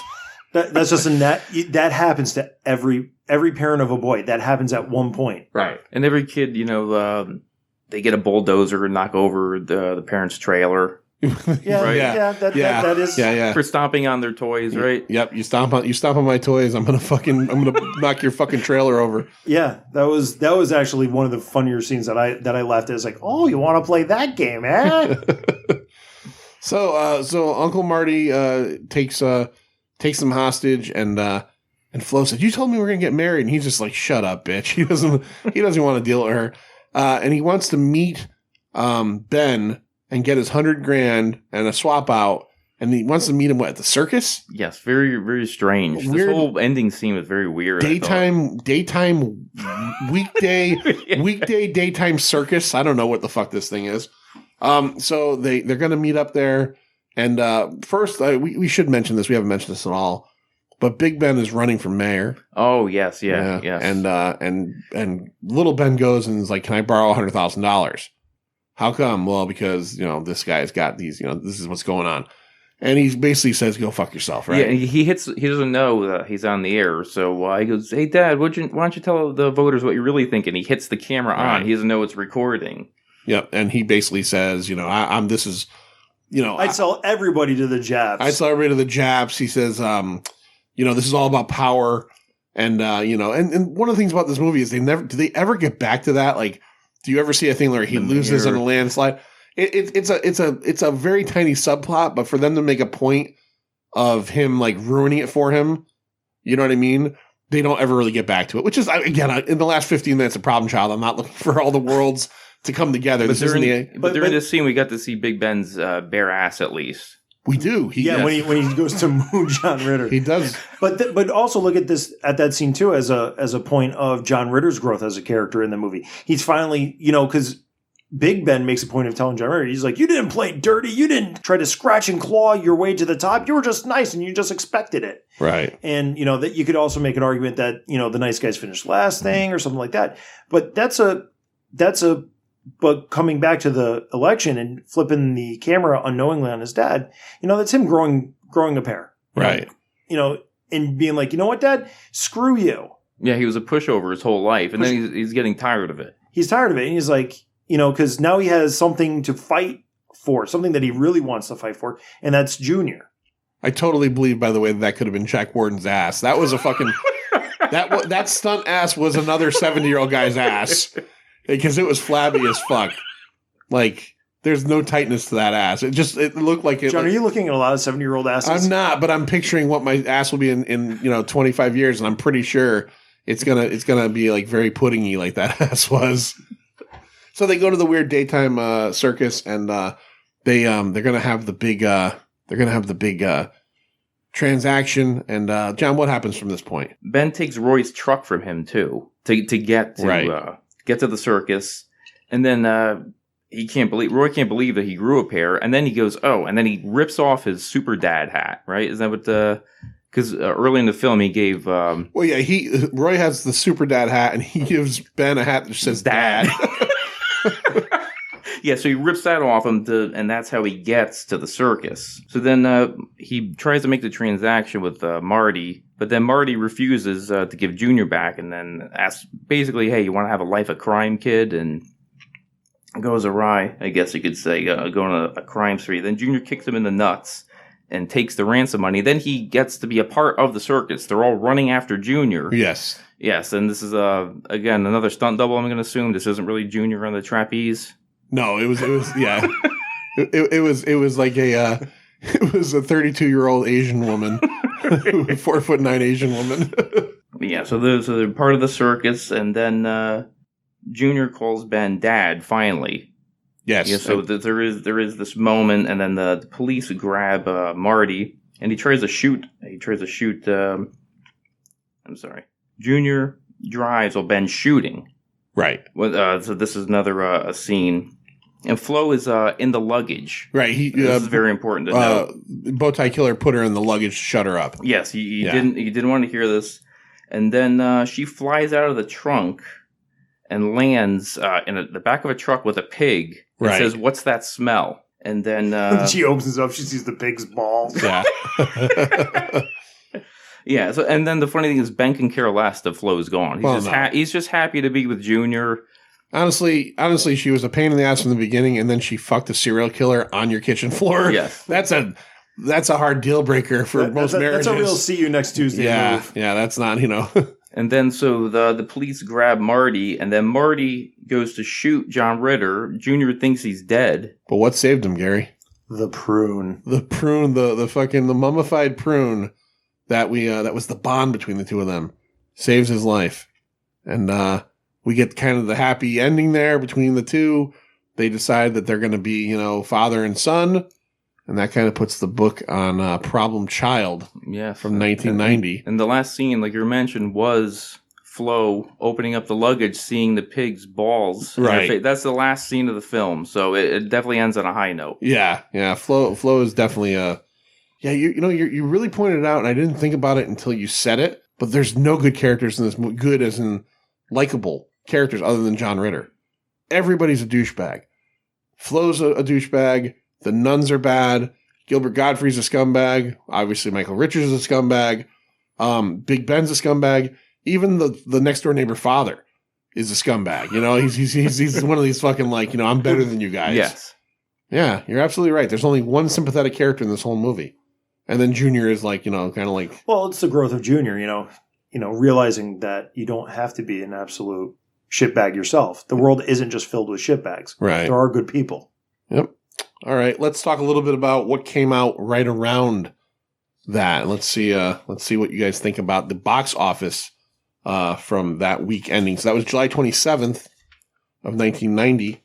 That's just that happens to every parent of a boy. That happens at one point. Right. And every kid, they get a bulldozer and knock over the parents' trailer. Yeah, right? That is For stomping on their toys, right? Yep, you stomp on my toys, I'm gonna knock your fucking trailer over. Yeah, that was actually one of the funnier scenes that I laughed at. It's like, oh, you want to play that game, eh? So Uncle Marty takes him hostage, and Flo said, "You told me we were gonna get married," and he's just like, "Shut up, bitch." He doesn't want to deal with her, and he wants to meet Ben and get his $100,000 and a swap out, and he wants to meet him at the circus. Yes, very very strange. Weird. This whole ending scene was very weird. Daytime weekday daytime circus. I don't know what the fuck this thing is. So they're gonna meet up there. And first, we should mention this. We haven't mentioned this at all. But Big Ben is running for mayor. Oh yes, yes. And little Ben goes and is like, "Can I borrow $100,000?" How come? Well, because this guy's got these. This is what's going on. And he basically says, "Go fuck yourself," right? Yeah, he doesn't know that he's on the air, so he goes, "Hey, Dad, why don't you tell the voters what you really think?" And he hits the camera on. He doesn't know it's recording. Yep, and he basically says, I'm this is." I'd sell everybody to the Japs. I'd sell everybody to the Japs. He says, this is all about power. And, and one of the things about this movie is do they ever get back to that? Like, do you ever see a thing where he loses on a landslide? It's a very tiny subplot, but for them to make a point of him like ruining it for him, you know what I mean? They don't ever really get back to it, which is, again, in the last 15 minutes of Problem Child, I'm not looking for all the worlds to come together. But during this scene, we got to see Big Ben's bare ass at least. We do. When he goes to moon John Ritter, he does. But also look at that scene too as a point of John Ritter's growth as a character in the movie. He's finally, because Big Ben makes a point of telling John Ritter, he's like, "You didn't play dirty. You didn't try to scratch and claw your way to the top. You were just nice and you just expected it." Right. And that you could also make an argument that the nice guys finished last thing or something like that. But But coming back to the election and flipping the camera unknowingly on his dad, that's him growing a pair. Right. And being like, "You know what, Dad? Screw you." Yeah, he was a pushover his whole life, and then he's getting tired of it. He's tired of it, and he's like, because now he has something to fight for, something that he really wants to fight for, and that's Junior. I totally believe, by the way, that could have been Jack Warden's ass. That was a fucking that stunt ass was another 70-year-old guy's ass. Because it was flabby as fuck. Like, there's no tightness to that ass. It looked like it. John, are you looking at a lot of 70-year-old asses? I'm not, but I'm picturing what my ass will be in 25 years, and I'm pretty sure it's gonna be like very puddingy like that ass was. So they go to the weird daytime circus, and they're gonna have the big transaction. And John, what happens from this point? Ben takes Roy's truck from him too to get to get to the circus, and then Roy can't believe that he grew a pair, and then he goes, and then he rips off his super dad hat, right? Is that what because early in the film he gave Roy has the super dad hat, and he gives Ben a hat that says dad. Yeah, so he rips that off him, and that's how he gets to the circus. So then he tries to make the transaction with Marty, but then Marty refuses to give Junior back, and then asks basically, "Hey, you want to have a life of crime, kid?" And goes awry, I guess you could say, going on a crime spree. Then Junior kicks him in the nuts and takes the ransom money. Then he gets to be a part of the circus. They're all running after Junior. Yes, and this is again another stunt double. I'm going to assume this isn't really Junior on the trapeze. No, it was yeah. it was like a 32-year-old Asian woman, 4'9" Asian woman. Yeah, so they're part of the circus, and then Junior calls Ben Dad finally. Yes. Yeah, so there is this moment, and then the police grab Marty, and he tries to shoot. I'm sorry. Junior drives while Ben's shooting. Right. So this is another a scene. And Flo is in the luggage. Right. This is very important to know. Bowtie Killer put her in the luggage to shut her up. Yes, he didn't want to hear this. And then she flies out of the trunk, and lands in the back of a truck with a pig. And Right. says, "What's that smell?" And then She opens it up. She sees the pig's balls. Yeah. yeah. So and then the funny thing is, Ben can care less that Flo's gone. Well, He's just happy to be with Junior. Honestly, she was a pain in the ass from the beginning, and then she fucked a serial killer on your kitchen floor. Yes. That's a hard deal breaker for most marriages. That's a real see you next Tuesday move. Yeah, that's not, And then so the police grab Marty, and then Marty goes to shoot John Ritter. Junior thinks he's dead. But what saved him, Gary? The prune. The prune, the mummified prune that was the bond between the two of them, saves his life. And we get kind of the happy ending there between the two. They decide that they're going to be, father and son. And that kind of puts the book on Problem Child Yes. from 1990. And the last scene, like you mentioned, was Flo opening up the luggage, seeing the pig's balls. Right. That's the last scene of the film, so it definitely ends on a high note. Yeah. Flo is definitely you really pointed it out, and I didn't think about it until you said it, but there's no good characters in this movie, good as in likable characters other than John Ritter. Everybody's a douchebag. Flo's a douchebag. The nuns are bad. Gilbert Gottfried's a scumbag. Obviously, Michael Richards is a scumbag. Big Ben's a scumbag. Even the next door neighbor father is a scumbag. He's one of these fucking I'm better than you guys. Yes. Yeah, you're absolutely right. There's only one sympathetic character in this whole movie, and then Junior is kind of like. Well, it's the growth of Junior. Realizing that you don't have to be an absolute shitbag yourself. The world isn't just filled with shitbags. Right. There are good people. Yep. All right, let's talk a little bit about what came out right around that. Let's see what you guys think about the box office from that week ending. So that was July 27th of 1990.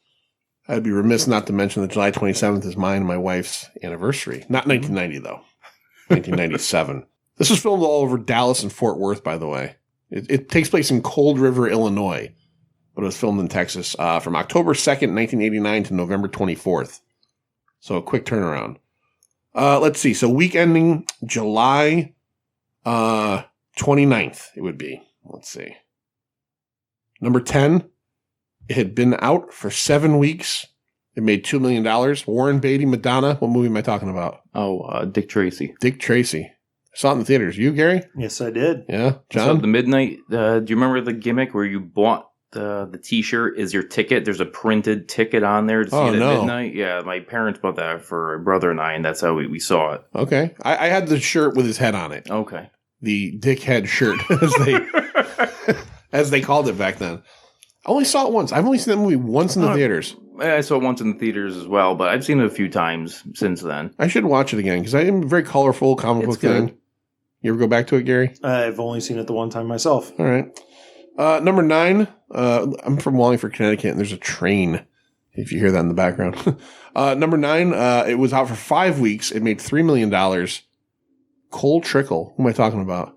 I'd be remiss not to mention that July 27th is mine and my wife's anniversary. Not 1990 though, 1997. This was filmed all over Dallas and Fort Worth, by the way. It takes place in Cold River, Illinois, but it was filmed in Texas from October 2nd, 1989 to November 24th. So a quick turnaround. Let's see. So week ending July 29th, it would be. Let's see. Number 10, it had been out for 7 weeks. It made $2 million. Warren Beatty, Madonna. What movie am I talking about? Oh, Dick Tracy. Dick Tracy. I saw it in the theaters. You, Gary? Yes, I did. Yeah. So John? the midnight. Do you remember the gimmick where you bought the T-shirt is your ticket? There's a printed ticket on there to see it at midnight. Yeah, my parents bought that for a brother and I, and that's how we saw it. Okay. I had the shirt with his head on it. Okay. The dickhead shirt, as they called it back then. I only saw it once. I've only seen that movie once in the theaters. I saw it once in the theaters as well, but I've seen it a few times since then. I should watch it again because I am a very colorful comic book thing. Good. You ever go back to it, Gary? I've only seen it the one time myself. All right. Number 9. I'm from Wallingford, Connecticut, and there's a train. If you hear that in the background. Number 9. It was out for 5 weeks. It made $3 million. Cold Trickle. Who am I talking about?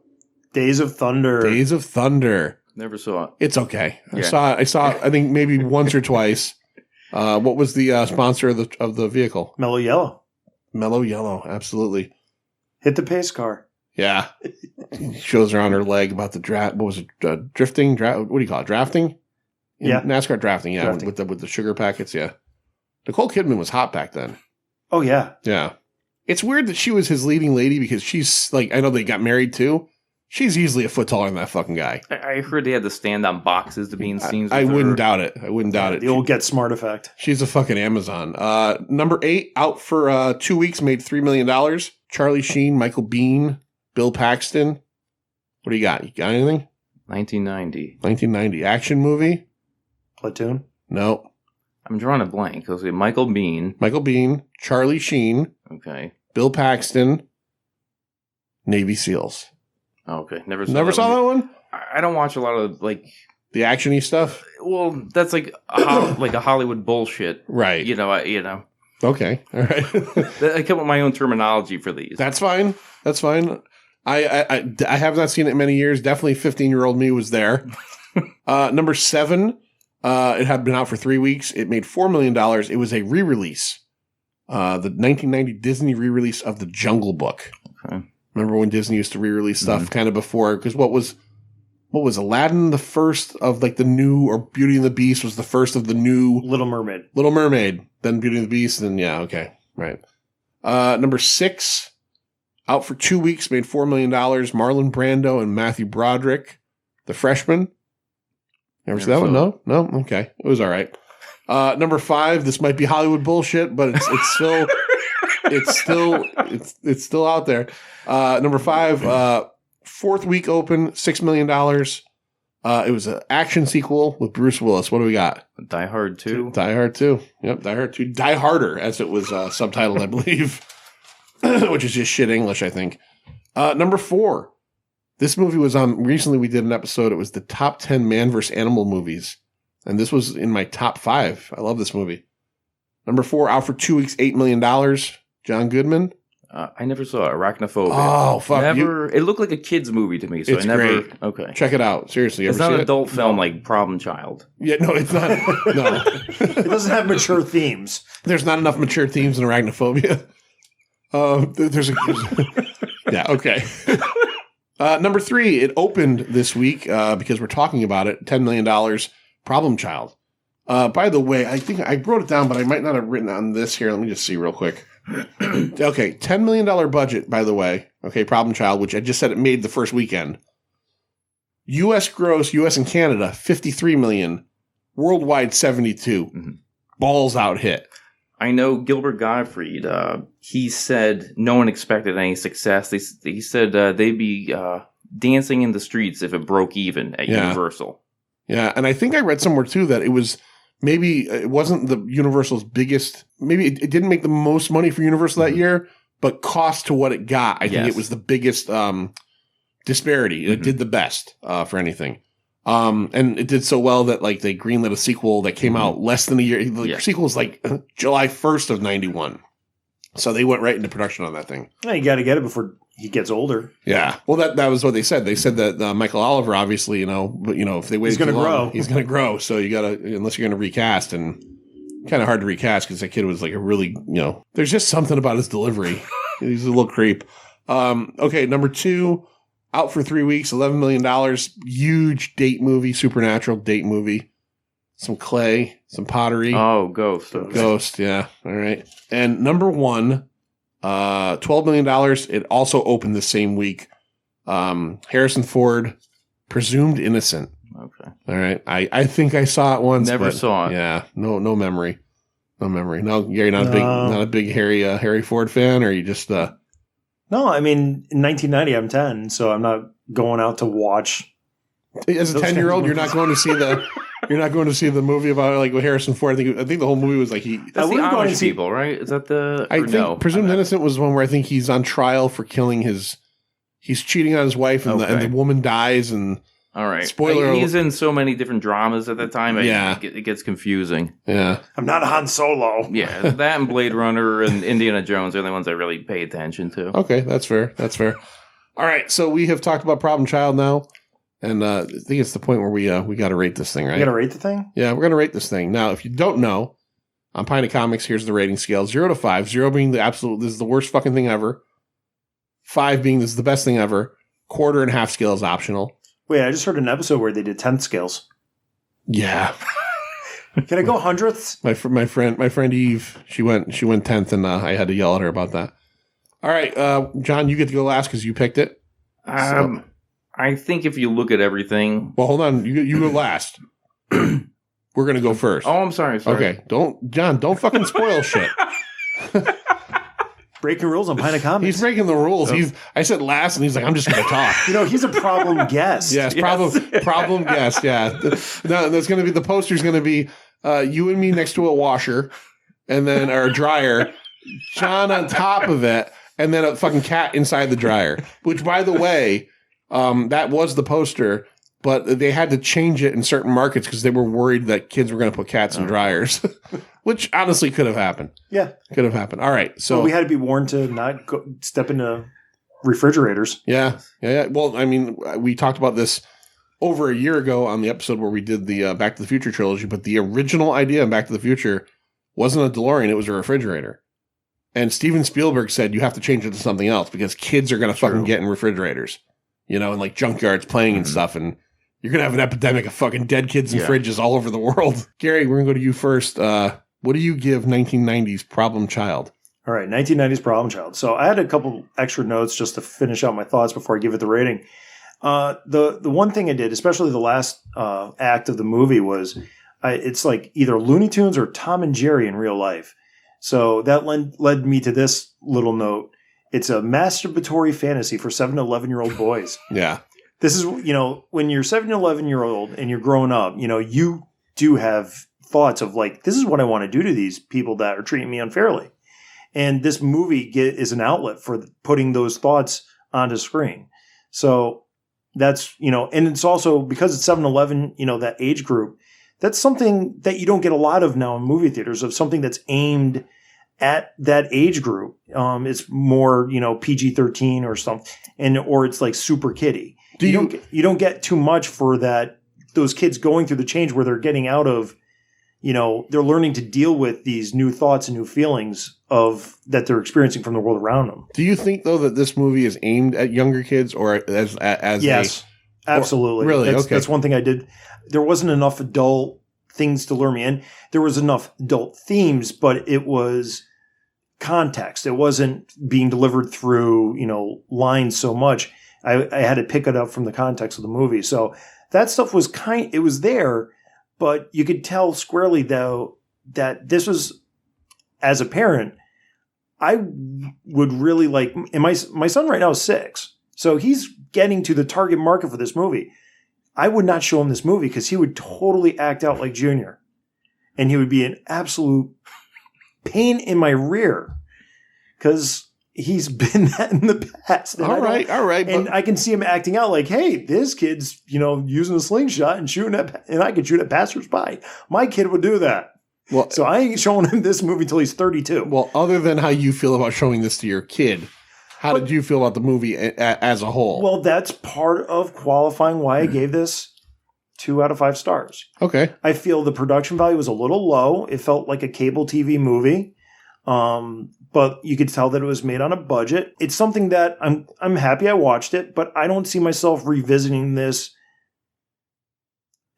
Days of Thunder. Days of Thunder. Never saw it. It's okay. Yeah. I saw it. I think maybe once or twice. What was the sponsor of the vehicle? Mellow Yellow. Mellow Yellow. Absolutely. Hit the pace car. Yeah. Shows her on her leg about the draft. What was it? Drifting? What do you call it? Drafting? Yeah. NASCAR drafting. Yeah. Drafting. With the sugar packets. Yeah. Nicole Kidman was hot back then. Oh, yeah. Yeah. It's weird that she was his leading lady because she's I know they got married too. She's easily a foot taller than that fucking guy. I heard they had to stand on boxes to be in scenes. I with her. wouldn't doubt it. I wouldn't doubt it. The old Get Smart effect. She's a fucking Amazon. Number 8, out for 2 weeks, made $3 million. Charlie Sheen, Michael Biehn, Bill Paxton. What do you got? You got anything? 1990. 1990. Action movie? Platoon. No. I'm drawing a blank. Okay, Michael Biehn. Michael Biehn, Charlie Sheen, Okay. Bill Paxton, Navy SEALs. Okay. Never Saw that one? I don't watch a lot of The action-y stuff? Well, that's like a Hollywood bullshit. Right. Okay. All right. I come up with my own terminology for these. That's fine. That's fine. I have not seen it in many years. Definitely 15-year-old me was there. Number 7, it had been out for 3 weeks. It made $4 million. It was a re-release. The 1990 Disney re-release of The Jungle Book. Okay. Remember when Disney used to re-release stuff kind of before? Because what was what was Aladdin the first of like the new, or Beauty and the Beast was the first of the new Little Mermaid. Little Mermaid, then Beauty and the Beast, then yeah, okay, right. Number 6, out for 2 weeks, made $4 million. Marlon Brando and Matthew Broderick, The Freshman. Never see that one? No? Okay. It was all right. Number 5, this might be Hollywood bullshit, but it's still it's still out there. Number 5, fourth week open, $6 million. It was an action sequel with Bruce Willis. What do we got? Die Hard 2. Die Hard 2. Yep, Die Hard 2. Die Harder, as it was subtitled, I believe. Which is just shit English, I think. Number 4. This movie was on, recently we did an episode, it was the top 10 man vs. animal movies. And this was in my top 5. I love this movie. Number 4, out for 2 weeks, $8 million. John Goodman. I never saw Arachnophobia. Oh, fuck. Never. It looked like a kid's movie to me, so It's I never. great. Okay. Check it out. Seriously. It's ever not see an adult film like Problem Child. Yeah, no, it's not. No. It doesn't have mature themes. There's not enough mature themes in Arachnophobia. Yeah, okay. Number 3, it opened this week because we're talking about it. $10 million, Problem Child. By the way, I think I wrote it down, but I might not have written on this here. Let me just see real quick. Okay, $10 million budget, by the way. Okay, Problem Child, which I just said it made the first weekend. U.S. gross, U.S. and Canada, $53 million. Worldwide, 72. Mm-hmm. Balls out hit. I know Gilbert Gottfried. He said no one expected any success. He said they'd be dancing in the streets if it broke even at Universal. Yeah, and I think I read somewhere too that it was maybe it wasn't the Universal's biggest. Maybe it didn't make the most money for Universal that year, but cost to what it got, I think it was the biggest disparity. It did the best for anything. And it did so well that like they greenlit a sequel that came out less than a year. The sequel was like July 1st of 91. So they went right into production on that thing. Yeah, you got to get it before he gets older. Yeah. Well, that was what they said. They said that Michael Oliver, obviously, but if they wait, he's going to grow. He's going to grow. So you got to, unless you're going to recast, and kind of hard to recast because that kid was like a really, there's just something about his delivery. He's a little creep. Okay. Number 2. Out for 3 weeks, $11 million. Huge date movie, supernatural date movie. Some clay, some pottery. Oh, Ghost. Ghost, yeah. All right. And number 1, $12 million. It also opened the same week. Harrison Ford, Presumed Innocent. Okay. All right. I think I saw it once. Never saw it. Yeah. No memory. No memory. No, you're not a big Harry Ford fan, or you just No, I mean, in 1990, I'm 10, so I'm not going out to watch. As a 10-year-old, you're not going to see the movie about like with Harrison Ford. I think the whole movie was like That's the Amish people, right? Is that the? I think Presumed Innocent was the one where I think he's on trial for killing he's cheating on his wife, and the woman dies. And all right, spoiler. He's in so many different dramas at that time. It gets confusing. Yeah, I'm not Han Solo. Yeah, that and Blade Runner and Indiana Jones are the only ones I really pay attention to. Okay, that's fair. All right, so we have talked about Problem Child now, and I think it's the point where we got to rate this thing, right? You got to rate the thing? Yeah, we're going to rate this thing. Now, if you don't know, on Pint of Comics, here's the rating scale: 0 to 5. 0 being the absolute, this is the worst fucking thing ever. 5 being this is the best thing ever. Quarter and half scale is optional. Wait, I just heard an episode where they did 10th scales. Yeah. Can I go hundredths? My friend Eve, she went 10th, and I had to yell at her about that. All right, John, you get to go last because you picked it. I think if you look at everything. Well, hold on, you go last. We're gonna go first. Oh, I'm sorry. Okay, don't fucking spoil shit. Breaking rules on Pint of Comics. He's breaking the rules. I said last, and he's like, I'm just going to talk. He's a problem guest. Yes, problem guest. Yeah. No, there's going to be the poster's going to be you and me next to a washer, and then our dryer, John on top of it, and then a fucking cat inside the dryer. Which, by the way, that was the poster, but they had to change it in certain markets because they were worried that kids were going to put cats in dryers. Which honestly could have happened. Yeah. Could have happened. All right. So we had to be warned to not step into refrigerators. Yeah. Well, I mean, we talked about this over a year ago on the episode where we did the Back to the Future trilogy, but the original idea in Back to the Future wasn't a DeLorean, it was a refrigerator. And Steven Spielberg said you have to change it to something else because kids are going to fucking get in refrigerators, and like junkyards playing and stuff. And you're going to have an epidemic of fucking dead kids in fridges all over the world. Gary, we're going to go to you first. What do you give 1990s Problem Child? All right, 1990s Problem Child. So I had a couple extra notes just to finish out my thoughts before I give it the rating. The one thing I did, especially the last act of the movie, was it's like either Looney Tunes or Tom and Jerry in real life. So that led me to this little note. It's a masturbatory fantasy for 7 to 11-year-old boys. Yeah. This is, when you're 7 to 11-year-old and you're growing up, you do have thoughts of like, this is what I want to do to these people that are treating me unfairly. And this movie is an outlet for putting those thoughts onto screen. So that's, and it's also because it's 7-11, that age group, that's something that you don't get a lot of now in movie theaters, of something that's aimed at that age group. It's more, PG-13 or something, or it's like super kiddie. You don't get too much for that. Those kids going through the change where they're getting out of, they're learning to deal with these new thoughts and new feelings that they're experiencing from the world around them. Do you think though that this movie is aimed at younger kids or as yes, absolutely. Really? That's one thing I did. There wasn't enough adult things to lure me in. There was enough adult themes, but it was context. It wasn't being delivered through, lines so much. I had to pick it up from the context of the movie. So that stuff was it was there, but you could tell squarely though that this was, as a parent, I would really like, and my son right now is 6. So he's getting to the target market for this movie. I would not show him this movie because he would totally act out like Junior. And he would be an absolute pain in my rear because he's been that in the past. All right. And I can see him acting out like, hey, this kid's, using a slingshot and shooting and I could shoot at passersby. My kid would do that. Well, so I ain't showing him this movie until he's 32. Well, other than how you feel about showing this to your kid, how did you feel about the movie as a whole? Well, that's part of qualifying why I gave this 2 out of 5 stars. Okay. I feel the production value was a little low. It felt like a cable TV movie. But you could tell that it was made on a budget. It's something that I'm happy I watched it, but I don't see myself revisiting this.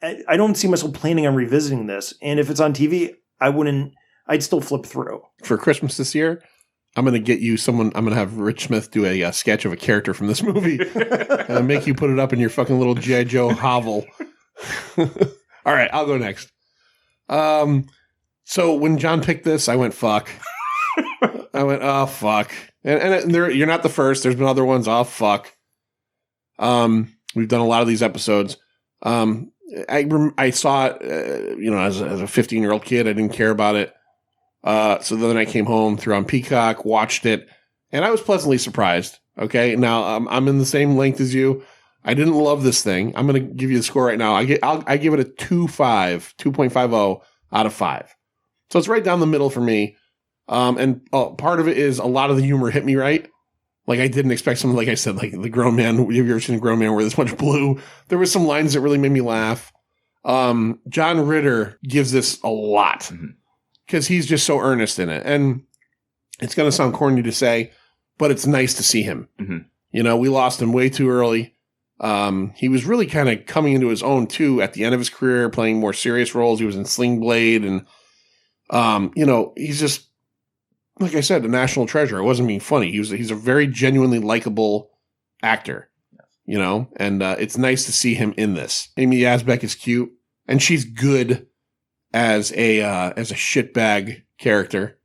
I don't see myself planning on revisiting this. And if it's on TV, I'd still flip through. For Christmas this year, I'm going to get you I'm going to have Rich Smith do a sketch of a character from this movie and make you put it up in your fucking little G.I. Joe hovel. All right, I'll go next. So when John picked this, I went, fuck. I went, oh, fuck. And you're not the first. There's been other ones. Oh, fuck. We've done a lot of these episodes. I saw it, as a 15-year-old kid. I didn't care about it. So then I came home, threw on Peacock, watched it, and I was pleasantly surprised. Okay, now I'm in the same length as you. I didn't love this thing. I'm going to give you the score right now. I give it a 2.50 out of 5. So it's right down the middle for me. And part of it is a lot of the humor hit me right. Like I didn't expect something, like I said, like the grown man. Have you ever seen a grown man wear this much blue? There were some lines that really made me laugh. John Ritter gives this a lot because he's just so earnest in it. And it's going to sound corny to say, but it's nice to see him. Mm-hmm. We lost him way too early. He was really kind of coming into his own too at the end of his career, playing more serious roles. He was in Sling Blade and, he's just, like I said, a national treasure. It wasn't being funny. He's a very genuinely likable actor, and it's nice to see him in this. Amy Yazbek is cute, and she's good as a shitbag character.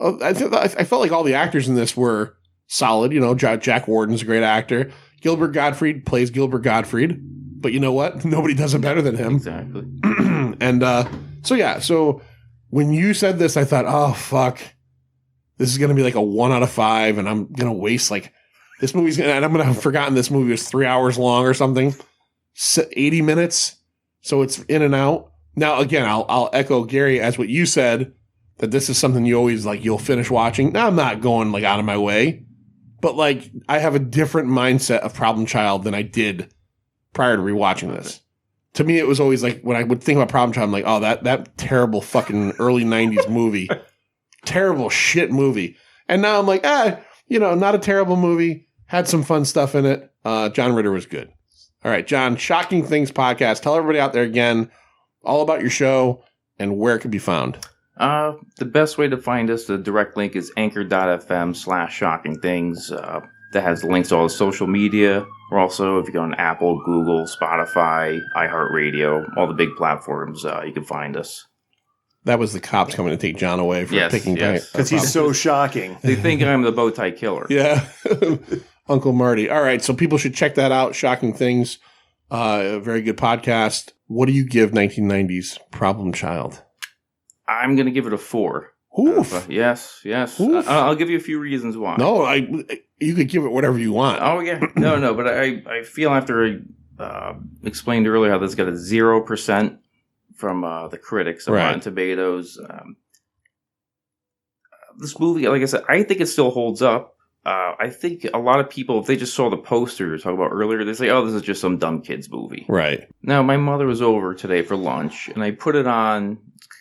I felt like all the actors in this were solid. Jack Warden's a great actor. Gilbert Gottfried plays Gilbert Gottfried, but you know what? Nobody does it better than him. Exactly. And so when you said this, I thought, oh fuck. This is going to be like a 1 out of 5, and I'm going to waste this movie's and I'm going to have forgotten this movie was 3 hours long or something, 80 minutes. So it's in and out. Now, again, I'll echo Gary as what you said, that this is something you always you'll finish watching. Now I'm not going out of my way, but I have a different mindset of Problem Child than I did prior to rewatching this. To me, it was always when I would think about Problem Child, I'm like, oh, that terrible fucking early 90s movie. Terrible shit movie. And now I'm like, not a terrible movie. Had some fun stuff in it. John Ritter was good. All right, John, Shocking Things podcast. Tell everybody out there again all about your show and where it can be found. The best way to find us, the direct link is anchor.fm/shockingthings. That has links to all the social media. Or also, if you go on Apple, Google, Spotify, iHeartRadio, all the big platforms, you can find us. That was the cops coming to take John away for picking because he's so shocking. They think I'm the bow tie killer. Yeah. Uncle Marty. All right, so people should check that out. Shocking Things. A very good podcast. What do you give 1990s Problem Child? I'm going to give it a 4. Oof. Yes. I'll give you a few reasons why. No, you could give it whatever you want. Oh, yeah. No, but I feel after I explained earlier how this got a 0% from the critics of Rotten Tomatoes. This movie, like I said, I think it still holds up. I think a lot of people, if they just saw the poster you were talking about earlier, they say, oh, this is just some dumb kid's movie. Right. Now, my mother was over today for lunch, and I put it on,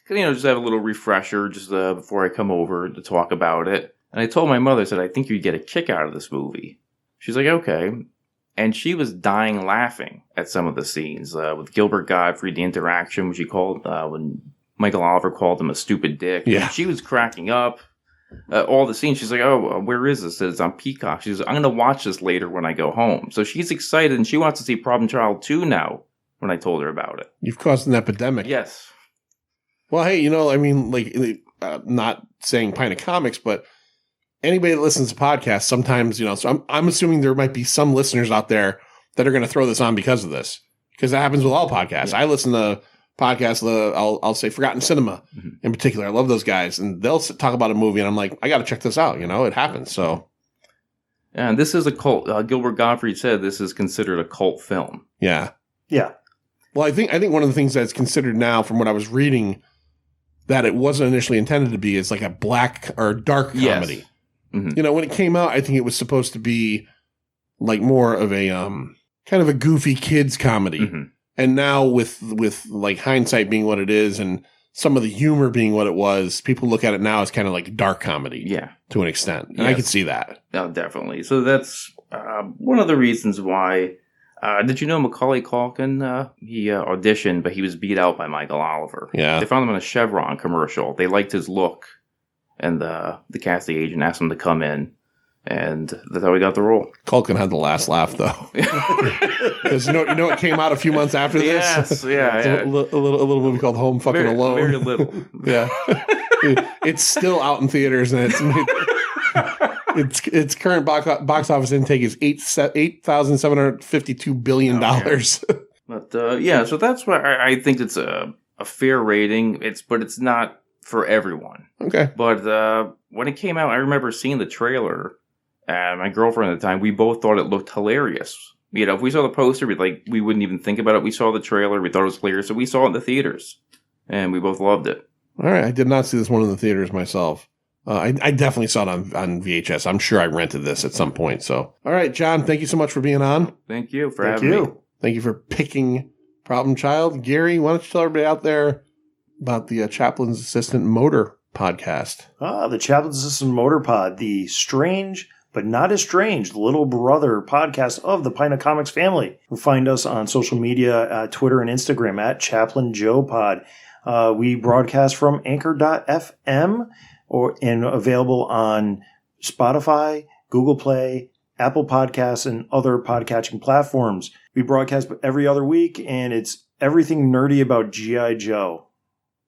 just have a little refresher just before I come over to talk about it. And I told my mother, I said, I think you'd get a kick out of this movie. She's like, okay. And she was dying laughing at some of the scenes with Gilbert Gottfried, the interaction, which he called, when Michael Oliver called him a stupid dick. Yeah. And she was cracking up. All the scenes, she's like, oh, where is this? It's on Peacock. She's like, I'm going to watch this later when I go home. So she's excited, and she wants to see Problem Child 2 now when I told her about it. You've caused an epidemic. Yes. Well, hey, not saying Pint of Comics, but anybody that listens to podcasts, sometimes, so I'm assuming there might be some listeners out there that are going to throw this on because of this. Because that happens with all podcasts. Yeah. I listen to podcasts, I'll say Forgotten Cinema in particular. I love those guys. And they'll talk about a movie, and I'm like, I got to check this out. It happens. So, and this is a cult. Gilbert Gottfried said this is considered a cult film. Yeah. Yeah. Well, I think one of the things that's considered now, from what I was reading, that it wasn't initially intended to be, is like a black or dark comedy. Yes. Mm-hmm. When it came out, I think it was supposed to be like more of a kind of a goofy kids comedy. Mm-hmm. And now with like hindsight being what it is and some of the humor being what it was, people look at it now as kind of like dark comedy. Yeah. To an extent. And I could see that. No, definitely. So that's one of the reasons why. Did you know Macaulay Culkin? He auditioned, but he was beat out by Michael Oliver. Yeah. They found him in a Chevron commercial. They liked his look. And the casting agent asked him to come in. And that's how he got the role. Culkin had the last laugh, though. Because you know it came out a few months after this? Yes, yeah. A little movie called Home Fucking Alone. Very little. Yeah. It's still out in theaters, and its current box office intake is $8,752 billion. But, so that's why I think it's a fair rating. But it's not for everyone. Okay. But when it came out, I remember seeing the trailer. And my girlfriend at the time, we both thought it looked hilarious. If we saw the poster, we wouldn't even think about it. We saw the trailer, we thought it was hilarious, so we saw it in the theaters, and we both loved it. All right, I did not see this one in the theaters myself. I definitely saw it on VHS. I'm sure I rented this at some point. So, all right, John, thank you so much for being on. Thank you for having me. Thank you for picking Problem Child. Gary, why don't you tell everybody out there about the Chaplain's Assistant Motor podcast? The Chaplain's Assistant Motor Pod, the strange but not as strange little brother podcast of the Pint of Comics family. You can find us on social media, Twitter and Instagram at Chaplain Joe Pod. We broadcast from anchor.fm and available on Spotify, Google Play, Apple Podcasts, and other podcatching platforms. We broadcast every other week, and it's everything nerdy about G.I. Joe.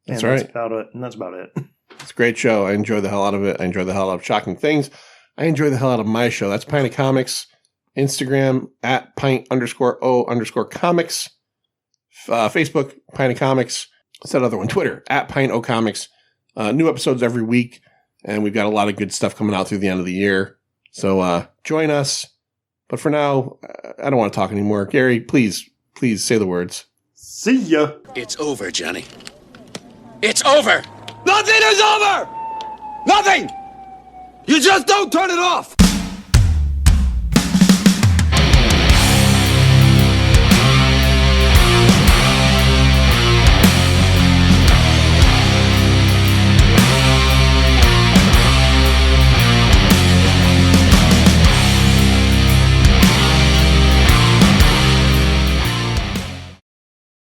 That's right. That's about it. It's a great show. I enjoy the hell out of it. I enjoy the hell out of Shocking Things. I enjoy the hell out of my show. That's Pint of Comics. Instagram at Pint_O_comics. Facebook, Pint of Comics. What's that other one? Twitter at Pint O Comics. New episodes every week. And we've got a lot of good stuff coming out through the end of the year. So join us. But for now, I don't want to talk anymore. Gary, please say the words. See ya. It's over, Johnny. It's over. Nothing is over. Nothing. You just don't turn it off!